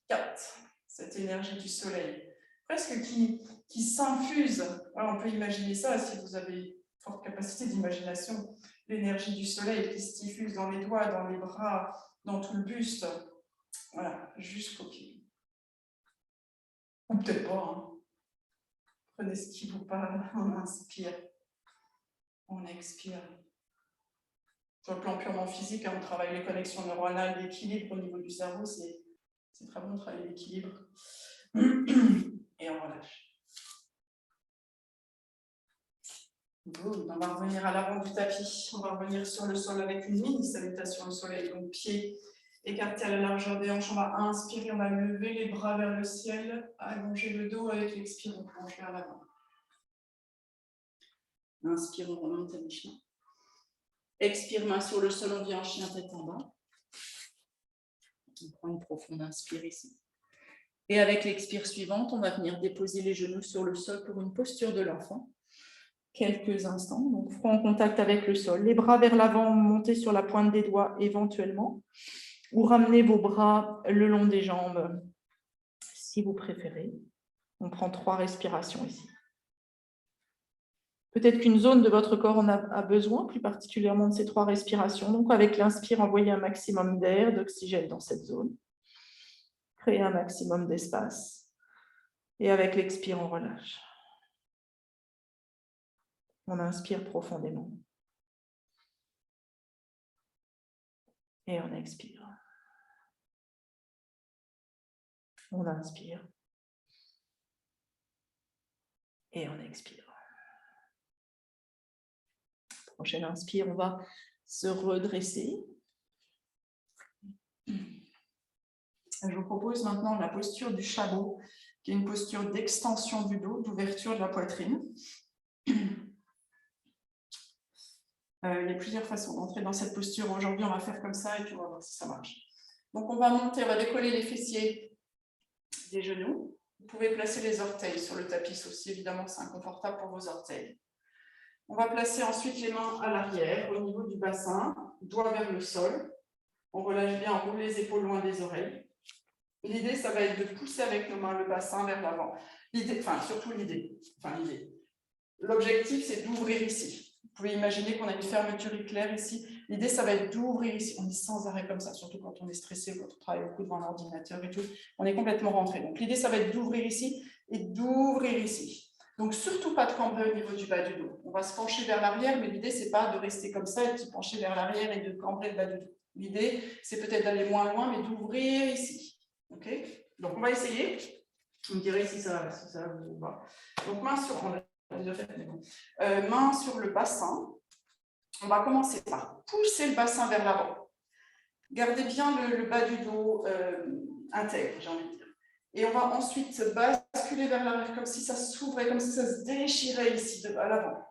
4. Cette énergie du soleil, presque qui s'infuse. On peut imaginer ça si vous avez forte capacité d'imagination. L'énergie du soleil qui se diffuse dans les doigts, dans les bras, dans tout le buste. Voilà, jusqu'au pied. Ou peut-être pas. Prenez ce qui vous parle. On inspire. On expire. Sur le plan purement physique, on travaille les connexions neuronales, l'équilibre au niveau du cerveau, c'est très bon de travailler l'équilibre. Et on relâche. Good. On va revenir à l'avant du tapis. On va revenir sur le sol avec une mini salutation au soleil. Donc, pieds écartés à la largeur des hanches. On va inspirer, on va lever les bras vers le ciel, allonger le dos avec l'expire, on plonge vers l'avant. Inspire, on remonte à mi-chemin. Expire, main sur le sol, on vient en chien tête en bas. On prend une profonde inspire ici. Et avec l'expire suivante, on va venir déposer les genoux sur le sol pour une posture de l'enfant. Quelques instants, donc front en contact avec le sol. Les bras vers l'avant, montez sur la pointe des doigts éventuellement. Ou ramenez vos bras le long des jambes, si vous préférez. On prend 3 respirations ici. Peut-être qu'une zone de votre corps en a besoin, plus particulièrement de ces 3 respirations. Donc, avec l'inspire, envoyez un maximum d'air, d'oxygène dans cette zone. Créez un maximum d'espace. Et avec l'expire, on relâche. On inspire profondément. Et on expire. On inspire. Et on expire. Prochaine inspire, on va se redresser. Je vous propose maintenant la posture du chameau, qui est une posture d'extension du dos, d'ouverture de la poitrine. Il y a plusieurs façons d'entrer dans cette posture. Aujourd'hui, on va faire comme ça et puis on va voir si ça marche. Donc, on va monter, on va décoller les fessiers des genoux. Vous pouvez placer les orteils sur le tapis, sauf si évidemment c'est inconfortable pour vos orteils. On va placer ensuite les mains à l'arrière, au niveau du bassin, doigts vers le sol. On relâche bien, on roule les épaules loin des oreilles. L'idée, ça va être de pousser avec nos mains le bassin vers l'avant. L'objectif, c'est d'ouvrir ici. Vous pouvez imaginer qu'on a une fermeture éclair ici. L'idée, ça va être d'ouvrir ici. On est sans arrêt comme ça, surtout quand on est stressé, quand on travaille beaucoup devant l'ordinateur et tout. On est complètement rentré. Donc, l'idée, ça va être d'ouvrir ici et d'ouvrir ici. Donc, surtout pas de cambrer au niveau du bas du dos. On va se pencher vers l'arrière, mais l'idée, c'est pas de rester comme ça et de se pencher vers l'arrière et de cambrer le bas du dos. L'idée, c'est peut-être d'aller moins loin, mais d'ouvrir ici. OK? Donc, on va essayer. Vous me direz si ça vous va. Donc, main sur, on l'a déjà fait, mais bon. Main sur le bassin. On va commencer par pousser le bassin vers l'avant. Gardez bien le bas du dos intègre, j'ai envie de dire. Et on va ensuite se basculer vers l'arrière, comme si ça s'ouvrait, comme si ça se déchirait ici, à l'avant.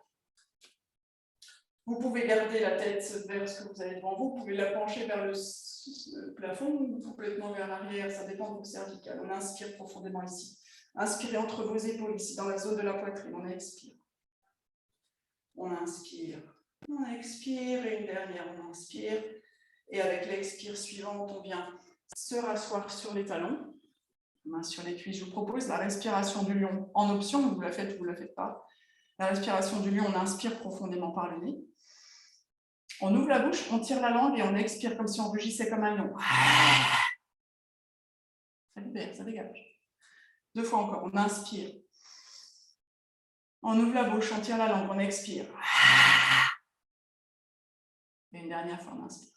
Vous pouvez garder la tête vers ce que vous avez devant vous, vous pouvez la pencher vers le plafond ou complètement vers l'arrière, ça dépend de vos cervicales. On inspire profondément ici. Inspirez entre vos épaules, ici, dans la zone de la poitrine. On expire. On inspire. On expire. Et une dernière, on inspire. Et avec l'expire suivante, on vient se rasseoir sur les talons. Main sur les cuisses. Je vous propose la respiration du lion. En option, vous la faites ou vous ne la faites pas. La respiration du lion, on inspire profondément par le nez. On ouvre la bouche, on tire la langue et on expire comme si on rugissait comme un lion. Ça libère, ça dégage. 2 fois encore, on inspire. On ouvre la bouche, on tire la langue, on expire. Et une dernière fois, on inspire.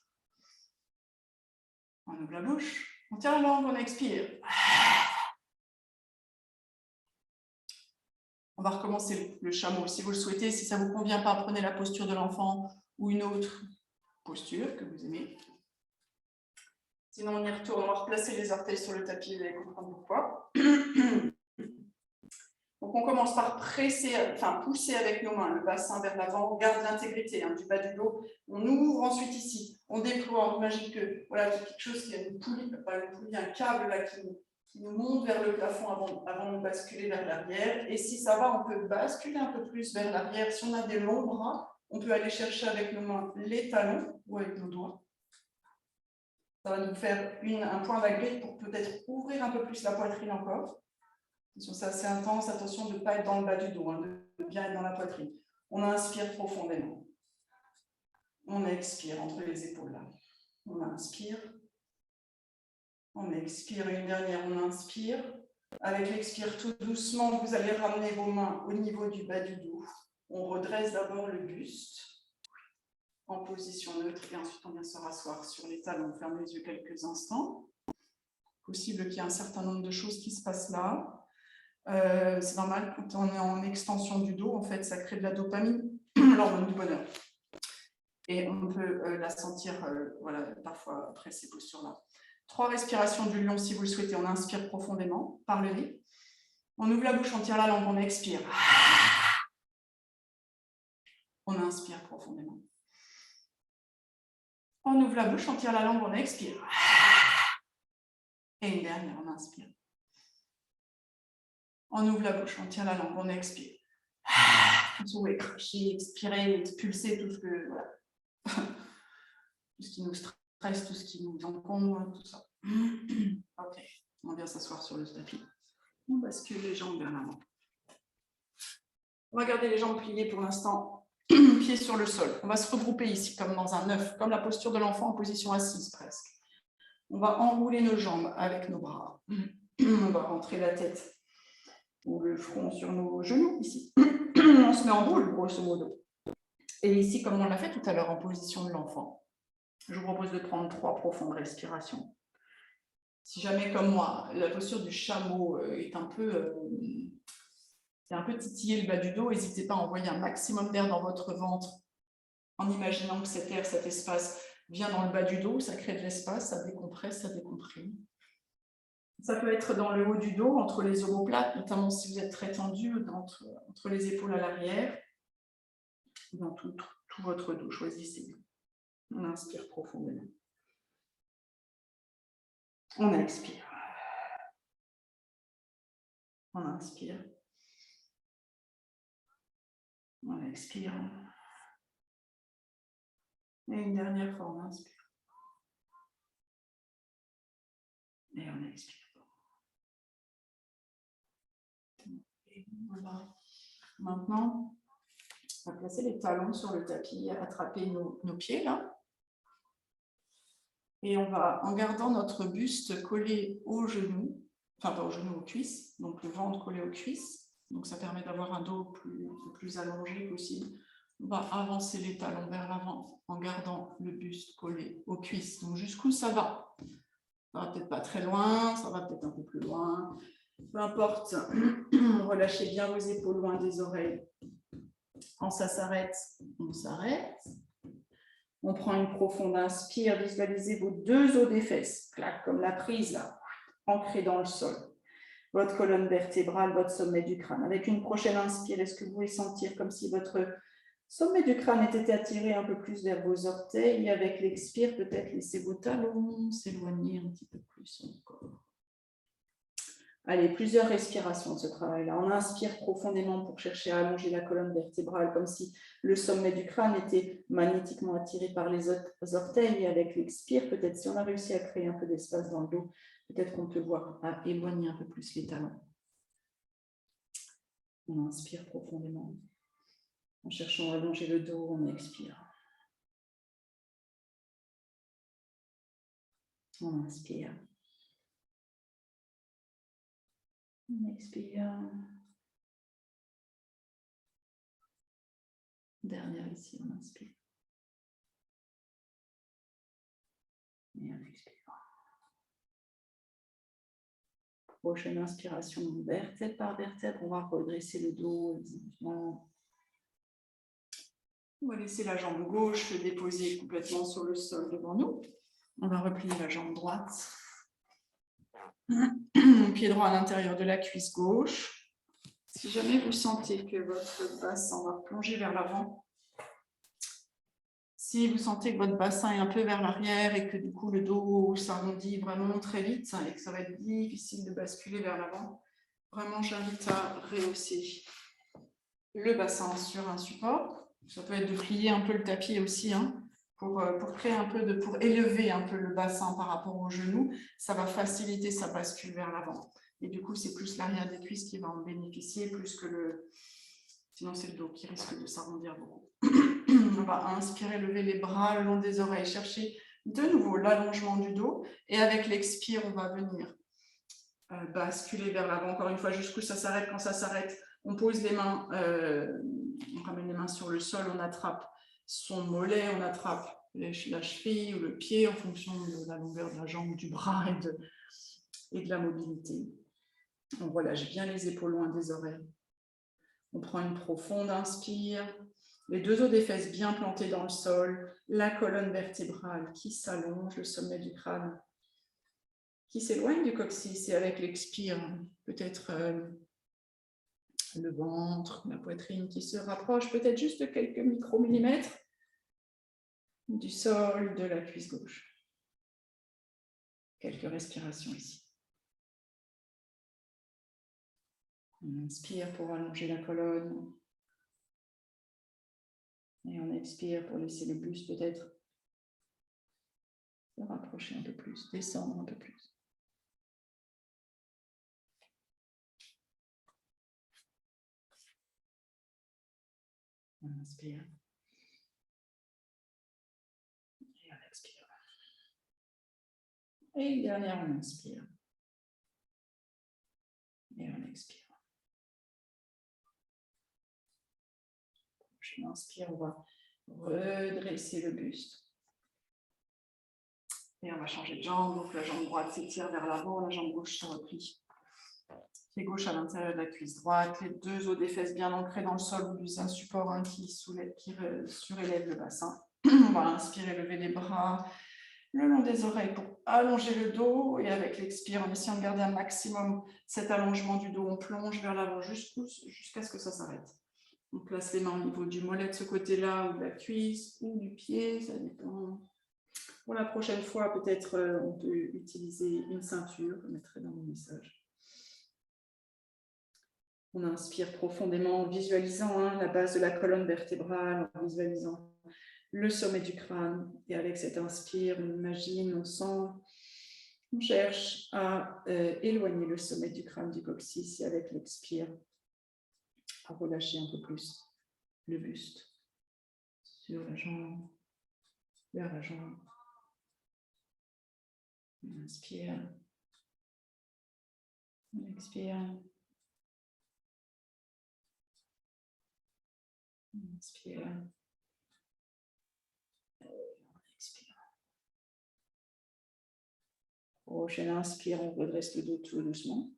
On ouvre la bouche, on tire la langue, on expire. On va recommencer le chameau. Si vous le souhaitez, si ça ne vous convient pas, prenez la posture de l'enfant ou une autre posture que vous aimez. Sinon, on y retourne. On va replacer les orteils sur le tapis, vous allez comprendre pourquoi. Donc, on commence par pousser avec nos mains le bassin vers l'avant. On garde l'intégrité du bas du dos. On ouvre ensuite ici. On déploie. On imagine que voilà, quelque chose qui a une poulie, un câble là, qui nous monte vers le plafond avant de basculer vers l'arrière. Et si ça va, on peut basculer un peu plus vers l'arrière. Si on a des longs bras, on peut aller chercher avec nos mains les talons ou avec nos doigts. Ça va nous faire un point d'agré pour peut-être ouvrir un peu plus la poitrine encore. C'est assez intense, attention de ne pas être dans le bas du dos, de bien être dans la poitrine. On inspire profondément. On expire entre les épaules là. On inspire. On expire une dernière, on inspire. Avec l'expire tout doucement, vous allez ramener vos mains au niveau du bas du dos. On redresse d'abord le buste en position neutre et ensuite on vient se rasseoir sur les talons. On ferme les yeux quelques instants. Possible qu'il y ait un certain nombre de choses qui se passent là. C'est normal, quand on est en extension du dos, en fait, ça crée de la dopamine, l'hormone du bonheur. Et on peut la sentir parfois après ces postures-là. 3 respirations du lion si vous le souhaitez. On inspire profondément par le nez. On ouvre la bouche, on tire la langue, on expire. On inspire profondément. On ouvre la bouche, on tire la langue, on expire. Et une dernière, on inspire. On ouvre la bouche, on tire la langue, on expire. Vous pouvez cracher, expirer, expulser tout ce que voilà. Tout ce qui nous stresse, tout ce qui nous encombre, tout ça. Ok, on vient s'asseoir sur le tapis. On bascule les jambes vers l'avant. On va garder les jambes pliées pour l'instant, pieds sur le sol. On va se regrouper ici comme dans un œuf, comme la posture de l'enfant en position assise presque. On va enrouler nos jambes avec nos bras. On va rentrer la tête ou le front sur nos genoux ici. On se met en boule, grosso modo. Et ici, comme on l'a fait tout à l'heure en position de l'enfant, je vous propose de prendre 3 profondes respirations. Si jamais, comme moi, la posture du chameau est un peu titillé le bas du dos, n'hésitez pas à envoyer un maximum d'air dans votre ventre en imaginant que cet air, cet espace vient dans le bas du dos, ça crée de l'espace, ça décompresse, ça décomprime. Ça peut être dans le haut du dos, entre les omoplates, notamment si vous êtes très tendu, entre les épaules à l'arrière, dans tout votre dos, choisissez. On inspire profondément. On expire. On inspire. On expire. Et une dernière fois, on inspire. Et on expire. Et voilà. Maintenant, on va placer les talons sur le tapis, attraper nos pieds là. Et on va, en gardant notre buste collé au genou, enfin pas au genou, aux cuisses, donc le ventre collé aux cuisses, donc ça permet d'avoir un dos plus allongé possible. On va avancer les talons vers l'avant en gardant le buste collé aux cuisses. Donc jusqu'où ça va? Ça va peut-être pas très loin, ça va peut-être un peu plus loin. Peu importe, relâchez bien vos épaules loin des oreilles. Quand ça s'arrête, on s'arrête. On prend une profonde inspire, visualisez vos deux os des fesses, clac, comme la prise là, ancrée dans le sol. Votre colonne vertébrale, votre sommet du crâne. Avec une prochaine inspire, est-ce que vous pouvez sentir comme si votre sommet du crâne était attiré un peu plus vers vos orteils? Et avec l'expire, peut-être laissez vos talons s'éloigner un petit peu plus encore. Allez, plusieurs respirations de ce travail-là. On inspire profondément pour chercher à allonger la colonne vertébrale, comme si le sommet du crâne était magnétiquement attiré par les orteils. Et avec l'expire, peut-être si on a réussi à créer un peu d'espace dans le dos, peut-être qu'on peut voir à éloigner un peu plus les talons. On inspire profondément. En cherchant à allonger le dos, on expire. On inspire. On expire. Dernière ici, on inspire. Et on expire. Prochaine inspiration, vertèbre par vertèbre, on va redresser le dos. On va laisser la jambe gauche se déposer complètement sur le sol devant nous. On va replier la jambe droite. Pied droit à l'intérieur de la cuisse gauche. Si jamais vous sentez que votre bassin va plonger vers l'avant, si vous sentez que votre bassin est un peu vers l'arrière et que du coup le dos s'arrondit vraiment très vite et que ça va être difficile de basculer vers l'avant, vraiment j'invite à rehausser le bassin sur un support. Ça peut être de plier un peu le tapis aussi, pour créer un peu pour élever un peu le bassin par rapport au genou. Ça va faciliter sa bascule vers l'avant. Et du coup, c'est plus l'arrière des cuisses qui va en bénéficier, plus que le... Sinon, c'est le dos qui risque de s'arrondir beaucoup. On va inspirer, lever les bras le long des oreilles, chercher de nouveau l'allongement du dos. Et avec l'expire, on va venir basculer vers l'avant. Encore une fois, jusqu'où ça s'arrête. Quand ça s'arrête, on pose les mains, on ramène les mains sur le sol, on attrape son mollet, on attrape la cheville ou le pied en fonction de la longueur de la jambe, du bras et de la mobilité. On relâche bien les épaules loin des oreilles. On prend une profonde inspire, les deux os des fesses bien plantés dans le sol, la colonne vertébrale qui s'allonge, le sommet du crâne qui s'éloigne du coccyx, et avec l'expire, peut-être le ventre, la poitrine qui se rapproche, peut-être juste quelques micromillimètres du sol de la cuisse gauche. Quelques respirations ici. On inspire pour allonger la colonne. Et on expire pour laisser le buste peut-être se rapprocher un peu plus, descendre un peu plus. On inspire. Et on expire. Et une dernière, on inspire. Et on expire. Je m'inspire, on va redresser le buste. Et on va changer de jambe. Donc la jambe droite s'étire vers l'avant, la jambe gauche se replie. Pied gauche à l'intérieur de la cuisse droite, les deux os des fesses bien ancrés dans le sol, ou un support qui surélève le bassin. On va inspirer, lever les bras le long des oreilles pour allonger le dos, et avec l'expire, en essayant de garder un maximum cet allongement du dos, on plonge vers l'avant jusqu'à ce que ça s'arrête. On place les mains au niveau du mollet de ce côté-là, ou de la cuisse, ou du pied, ça dépend. Pour la prochaine fois, peut-être on peut utiliser une ceinture, je le mettrai dans mon message. On inspire profondément en visualisant la base de la colonne vertébrale, en visualisant le sommet du crâne. Et avec cette inspire, on imagine, on sent, on cherche à éloigner le sommet du crâne du coccyx, et avec l'expire, à relâcher un peu plus le buste sur la jambe, vers la jambe. On inspire. On expire. On inspire. On expire. Prochaine inspire, on redresse le dos tout doucement.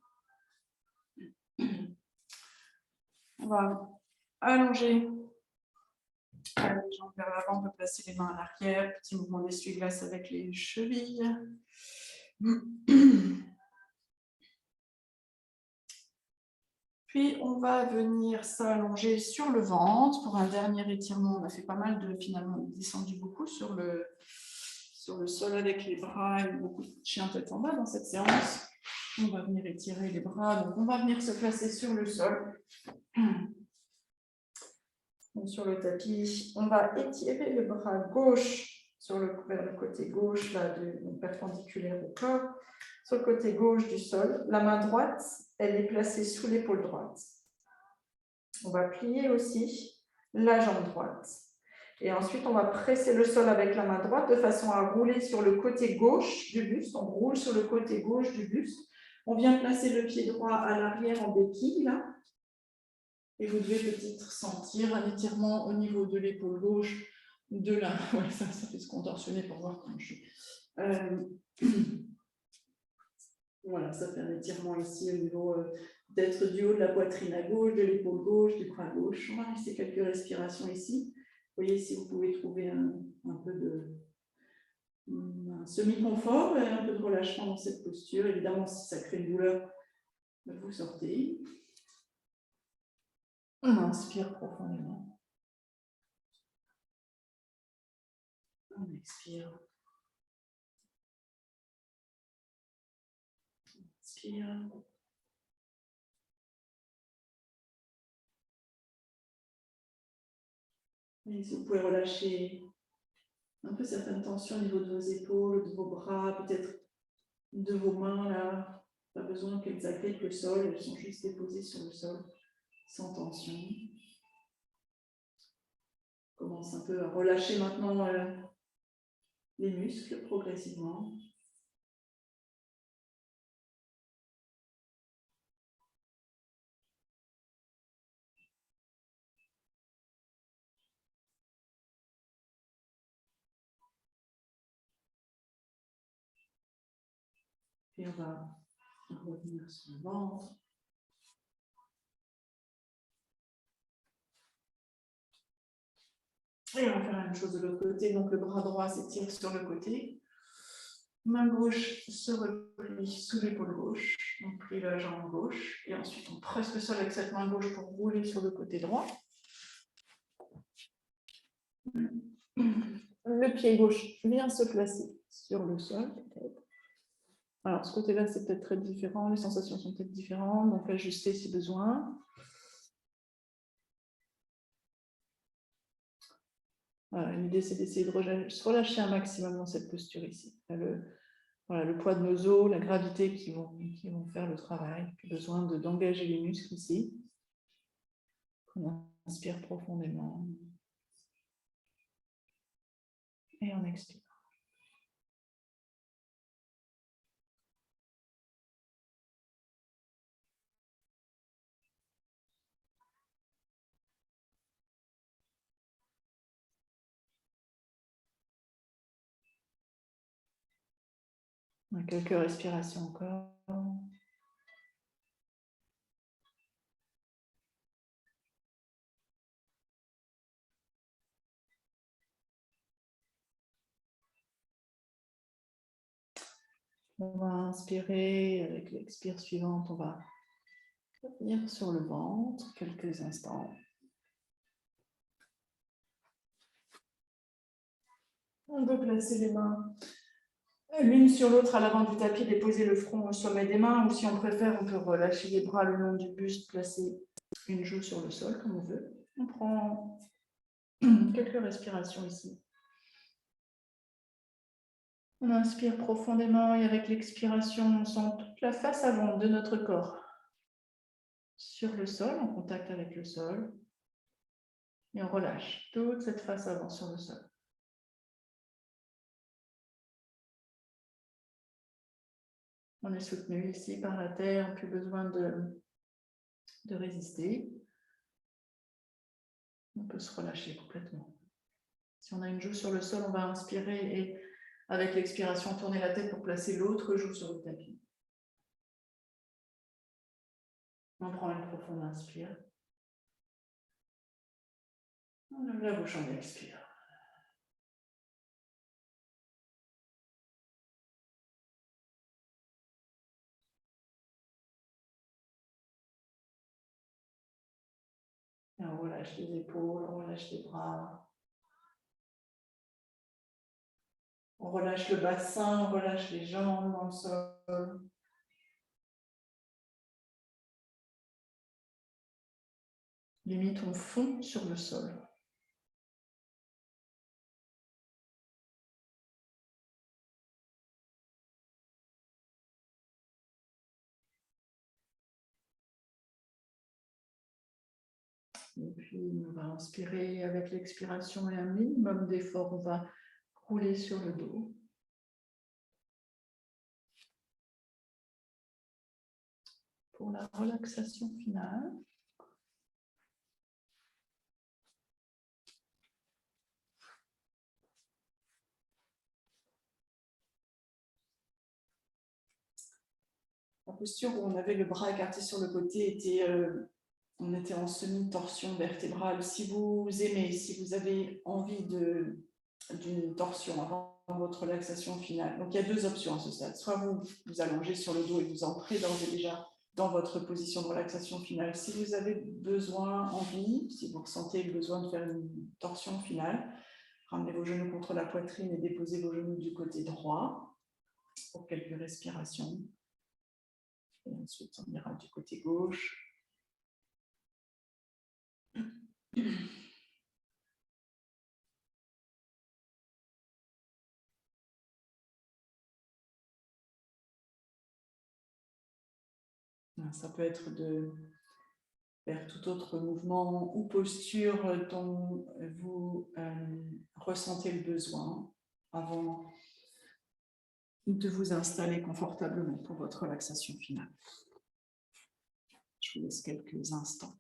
On va allonger les jambes vers l'avant, on peut placer les mains à l'arrière, petit mouvement d'essuie-glace avec les chevilles. Puis on va venir s'allonger sur le ventre pour un dernier étirement. On a fait pas mal de, finalement, descendu beaucoup sur le sol avec les bras et beaucoup de chien tête en bas dans cette séance. On va venir étirer les bras, donc on va venir se placer sur le sol. Donc, sur le tapis, on va étirer le bras gauche vers le côté gauche, là, perpendiculaire au corps, sur le côté gauche du sol. La main droite, elle est placée sous l'épaule droite. On va plier aussi la jambe droite. Et ensuite, on va presser le sol avec la main droite de façon à rouler sur le côté gauche du buste. On roule sur le côté gauche du buste. On vient placer le pied droit à l'arrière en béquille, là. Et vous devez peut-être sentir un étirement au niveau de l'épaule gauche, de la... Ouais, ça fait se contorsionner pour voir comment je suis. Voilà, ça fait un étirement ici au niveau d'être du haut de la poitrine à gauche, de l'épaule gauche, du bras gauche. On va laisser quelques respirations ici. Vous voyez si vous pouvez trouver un peu de un semi-confort et un peu de relâchement dans cette posture. Évidemment, si ça crée une douleur, vous sortez. On inspire profondément. On expire. On inspire. Et si vous pouvez relâcher un peu certaines tensions au niveau de vos épaules, de vos bras, peut-être de vos mains là. Pas besoin qu'elles accueillent le sol, elles sont juste déposées sur le sol, sans tension. On commence un peu à relâcher maintenant les muscles progressivement. Et on va revenir sur le ventre. Et on va faire la même chose de l'autre côté. Donc le bras droit s'étire sur le côté. Main gauche se replie sous l'épaule gauche. On plie la jambe gauche. Et ensuite on presse le sol avec cette main gauche pour rouler sur le côté droit. Le pied gauche vient se placer sur le sol, peut-être. Alors, ce côté-là, c'est peut-être très différent. Les sensations sont peut-être différentes. Donc, ajuster si besoin. Voilà, l'idée, c'est d'essayer de relâcher un maximum dans cette posture ici. Le poids de nos os, la gravité qui vont faire le travail. Puis besoin d'engager les muscles ici. On inspire profondément. Et on expire. On a quelques respirations encore. On va inspirer, avec l'expire suivante, on va revenir sur le ventre quelques instants. On peut placer les mains l'une sur l'autre à l'avant du tapis, déposer le front au sommet des mains, ou si on préfère, on peut relâcher les bras le long du buste, placer une joue sur le sol comme on veut. On prend quelques respirations ici. On inspire profondément et avec l'expiration, on sent toute la face avant de notre corps sur le sol, en contact avec le sol. Et on relâche toute cette face avant sur le sol. On est soutenu ici par la terre, plus besoin de résister. On peut se relâcher complètement. Si on a une joue sur le sol, on va inspirer et avec l'expiration, tourner la tête pour placer l'autre joue sur le tapis. On prend une profonde inspire. On ouvre la bouche, on expire. Et on relâche les épaules, on relâche les bras. On relâche le bassin, on relâche les jambes dans le sol. Limite, on fond sur le sol. Et puis, on va inspirer avec l'expiration et un minimum d'effort. On va rouler sur le dos. Pour la relaxation finale. La posture où on avait le bras écarté sur le côté était, on était en semi-torsion vertébrale. Si vous aimez, si vous avez envie d'une torsion avant votre relaxation finale, donc il y a deux options à ce stade. Soit vous vous allongez sur le dos et vous entrez d'ores et déjà dans votre position de relaxation finale. Si vous avez besoin, envie, si vous ressentez le besoin de faire une torsion finale, ramenez vos genoux contre la poitrine et déposez vos genoux du côté droit pour quelques respirations. Et ensuite, on ira du côté gauche. Ça peut être de faire tout autre mouvement ou posture dont vous ressentez le besoin avant de vous installer confortablement pour votre relaxation finale. Je vous laisse quelques instants.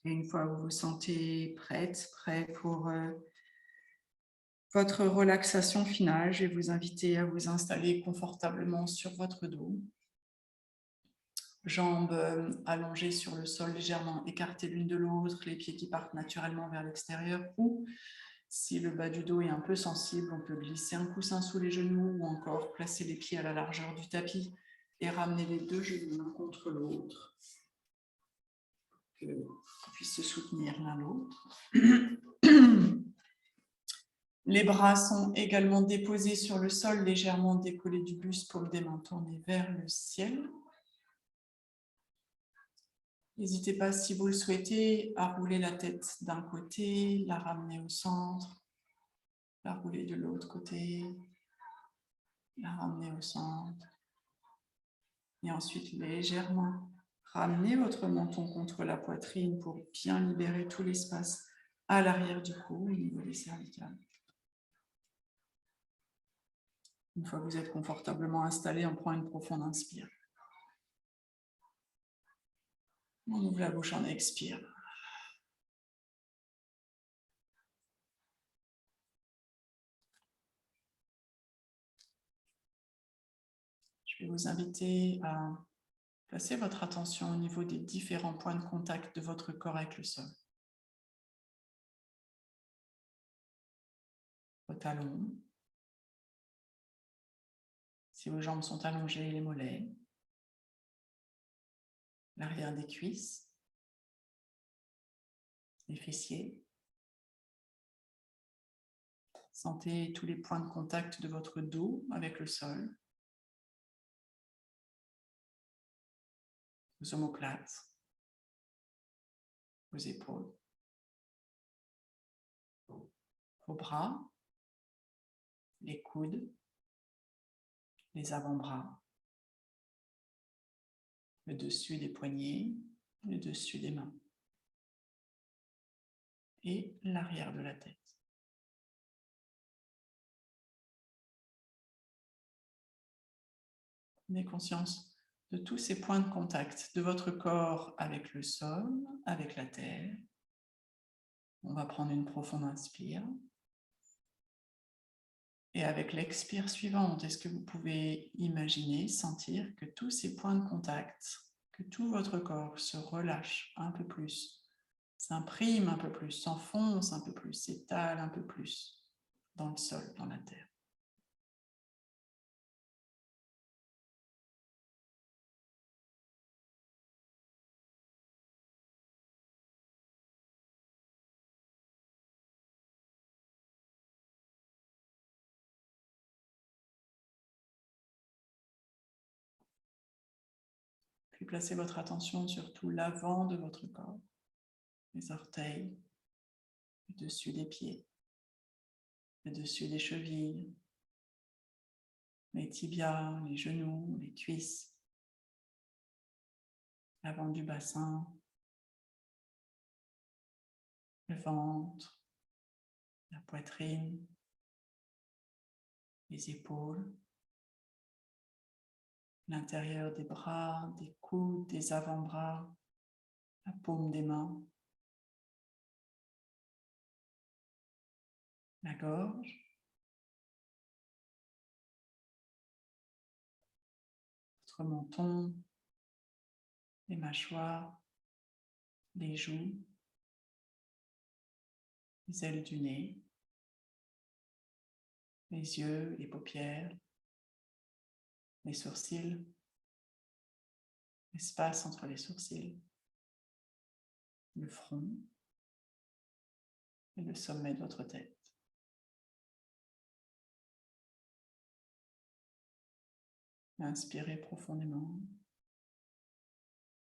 Et une fois que vous vous sentez prête, prêt pour votre relaxation finale, je vais vous inviter à vous installer confortablement sur votre dos. Jambes allongées sur le sol, légèrement écartées l'une de l'autre, les pieds qui partent naturellement vers l'extérieur. Ou si le bas du dos est un peu sensible, on peut glisser un coussin sous les genoux ou encore placer les pieds à la largeur du tapis et ramener les deux genoux l'un contre l'autre, qu'ils puissent se soutenir l'un l'autre. Les bras sont également déposés sur le sol, légèrement décollés du buste, paume des mains tournées vers le ciel. N'hésitez pas, si vous le souhaitez, à rouler la tête d'un côté, la ramener au centre, la rouler de l'autre côté, la ramener au centre. Et ensuite, légèrement, ramenez votre menton contre la poitrine pour bien libérer tout l'espace à l'arrière du cou, au niveau des cervicales. Une fois que vous êtes confortablement installé, on prend une profonde inspire. On ouvre la bouche, on expire. Je vais vous inviter à placer votre attention au niveau des différents points de contact de votre corps avec le sol. Vos talons. Si vos jambes sont allongées, les mollets. L'arrière des cuisses. Les fessiers. Sentez tous les points de contact de votre dos avec le sol. Vos omoplates. Vos épaules. vos bras, les coudes, les avant-bras, le dessus des poignets, le dessus des mains et l'arrière de la tête. Prenez conscience de tous ces points de contact de votre corps avec le sol, avec la terre. On va prendre une profonde inspire. Et avec l'expire suivante, est-ce que vous pouvez imaginer, sentir que tous ces points de contact, que tout votre corps se relâche un peu plus, s'imprime un peu plus, s'enfonce un peu plus, s'étale un peu plus dans le sol, dans la terre. Puis placez votre attention sur tout l'avant de votre corps, les orteils, le dessus des pieds, le dessus des chevilles, les tibias, les genoux, les cuisses, l'avant du bassin, le ventre, la poitrine, les épaules, l'intérieur des bras, des coudes, des avant-bras, la paume des mains, la gorge, votre menton, les mâchoires, les joues, les ailes du nez, les yeux, les paupières, les sourcils, l'espace entre les sourcils, le front et le sommet de votre tête. Inspirez profondément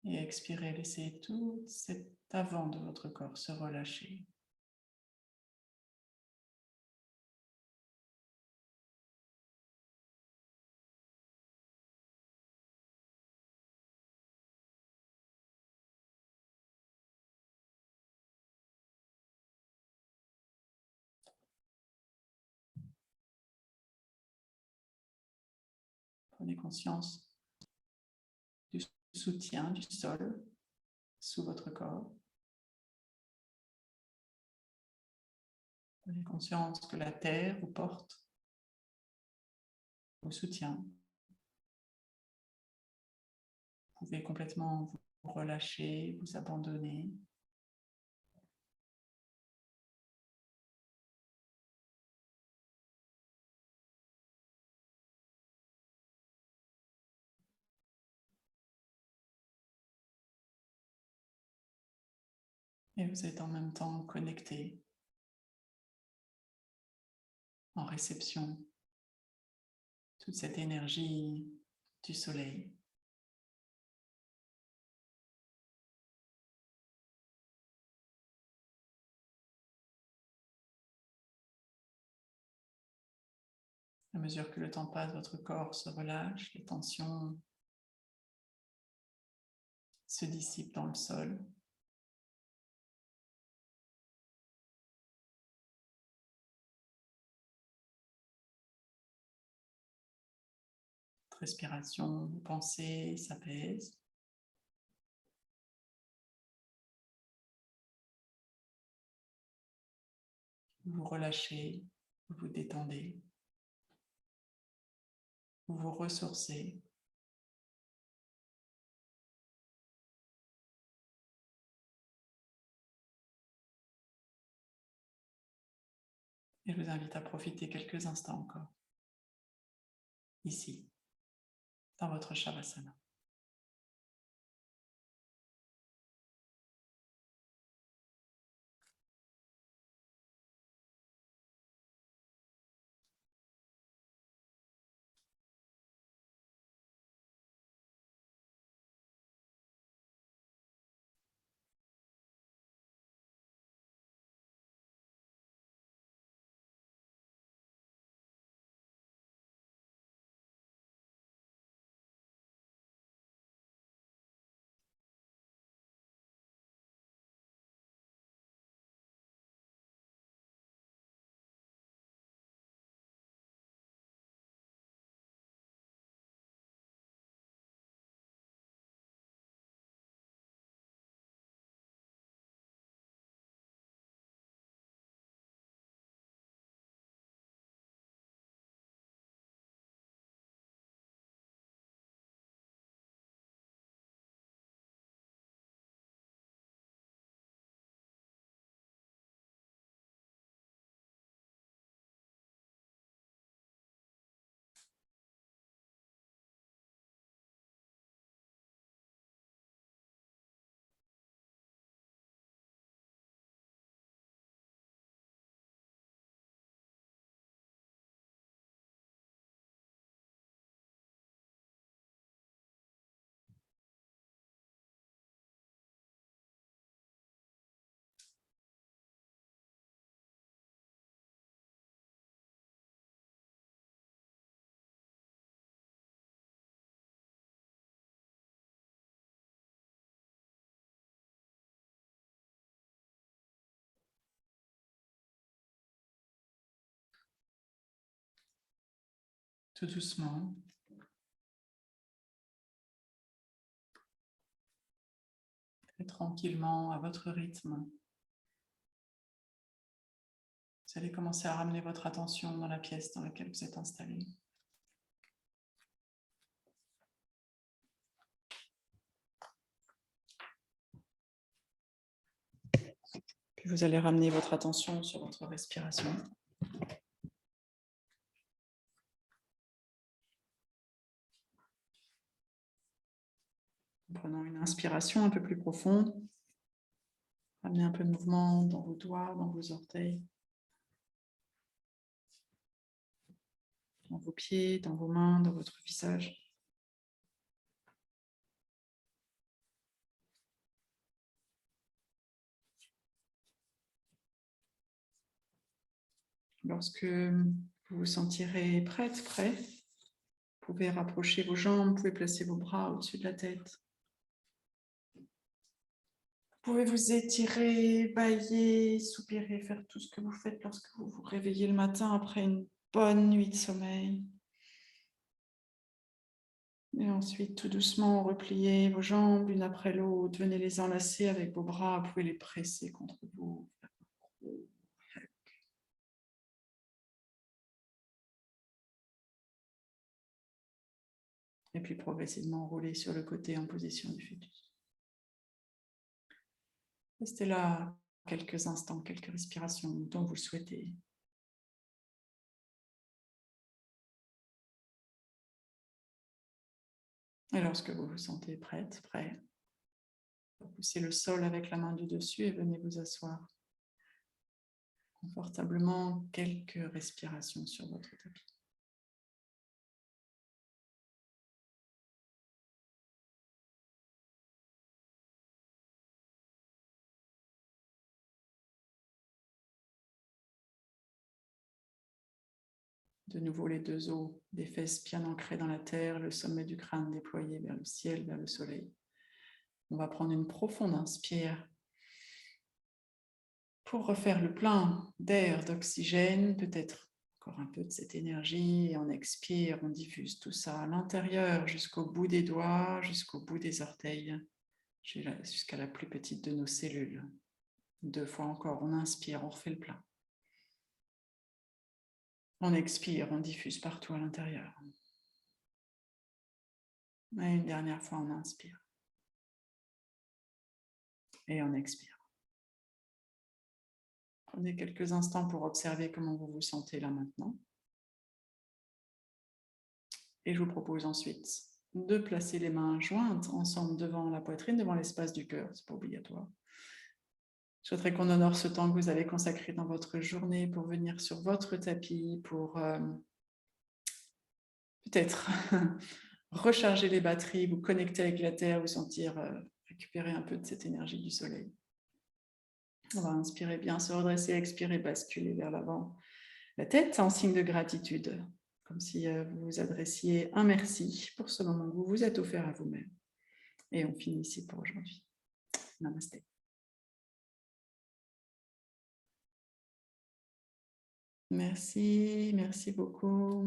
et expirez, laissez tout cet avant de votre corps se relâcher. Prenez conscience du soutien du sol sous votre corps. Prenez conscience que la terre vous porte, vous soutient. Vous pouvez complètement vous relâcher, vous abandonner. Et vous êtes en même temps connecté, en réception, toute cette énergie du soleil. À mesure que le temps passe, votre corps se relâche, les tensions se dissipent dans le sol. Votre respiration, vos pensées s'apaisent. Vous vous relâchez, vous vous détendez, vous vous ressourcez. Et je vous invite à profiter quelques instants encore, ici, dans votre Shavasana. tout doucement. Très tranquillement, à votre rythme. Vous allez commencer à ramener votre attention dans la pièce dans laquelle vous êtes installé. Puis vous allez ramener votre attention sur votre respiration. En prenant une inspiration un peu plus profonde, ramenez un peu de mouvement dans vos doigts, dans vos orteils, dans vos pieds, dans vos mains, dans votre visage. Lorsque vous vous sentirez prête, prêt, vous pouvez rapprocher vos jambes, vous pouvez placer vos bras au-dessus de la tête. Vous pouvez vous étirer, bâiller, soupirer, faire tout ce que vous faites lorsque vous vous réveillez le matin après une bonne nuit de sommeil. Et ensuite, tout doucement, repliez vos jambes l'une après l'autre. Venez les enlacer avec vos bras. Vous pouvez les presser contre vous. Et puis progressivement rouler sur le côté en position du fœtus. Restez là quelques instants, quelques respirations dont vous le souhaitez. Et lorsque vous vous sentez prête, prêt, poussez le sol avec la main du dessus et venez vous asseoir confortablement, quelques respirations sur votre tapis. De nouveau, les deux os des fesses bien ancrées dans la terre, le sommet du crâne déployé vers le ciel, vers le soleil. On va prendre une profonde inspire pour refaire le plein d'air, d'oxygène, peut-être encore un peu de cette énergie. Et on expire, on diffuse tout ça à l'intérieur, jusqu'au bout des doigts, jusqu'au bout des orteils, jusqu'à la plus petite de nos cellules. 2 fois encore, on inspire, on refait le plein. On expire, on diffuse partout à l'intérieur. Et une dernière fois, on inspire. Et on expire. Prenez quelques instants pour observer comment vous vous sentez là maintenant. Et je vous propose ensuite de placer les mains jointes ensemble devant la poitrine, devant l'espace du cœur, c'est pas obligatoire. Je souhaiterais qu'on honore ce temps que vous avez consacré dans votre journée pour venir sur votre tapis, pour peut-être recharger les batteries, vous connecter avec la terre, vous sentir récupérer un peu de cette énergie du soleil. On va inspirer bien, se redresser, expirer, basculer vers l'avant. La tête en signe de gratitude, comme si vous vous adressiez un merci pour ce moment que vous vous êtes offert à vous-même. Et on finit ici pour aujourd'hui. Namasté. Merci, merci beaucoup.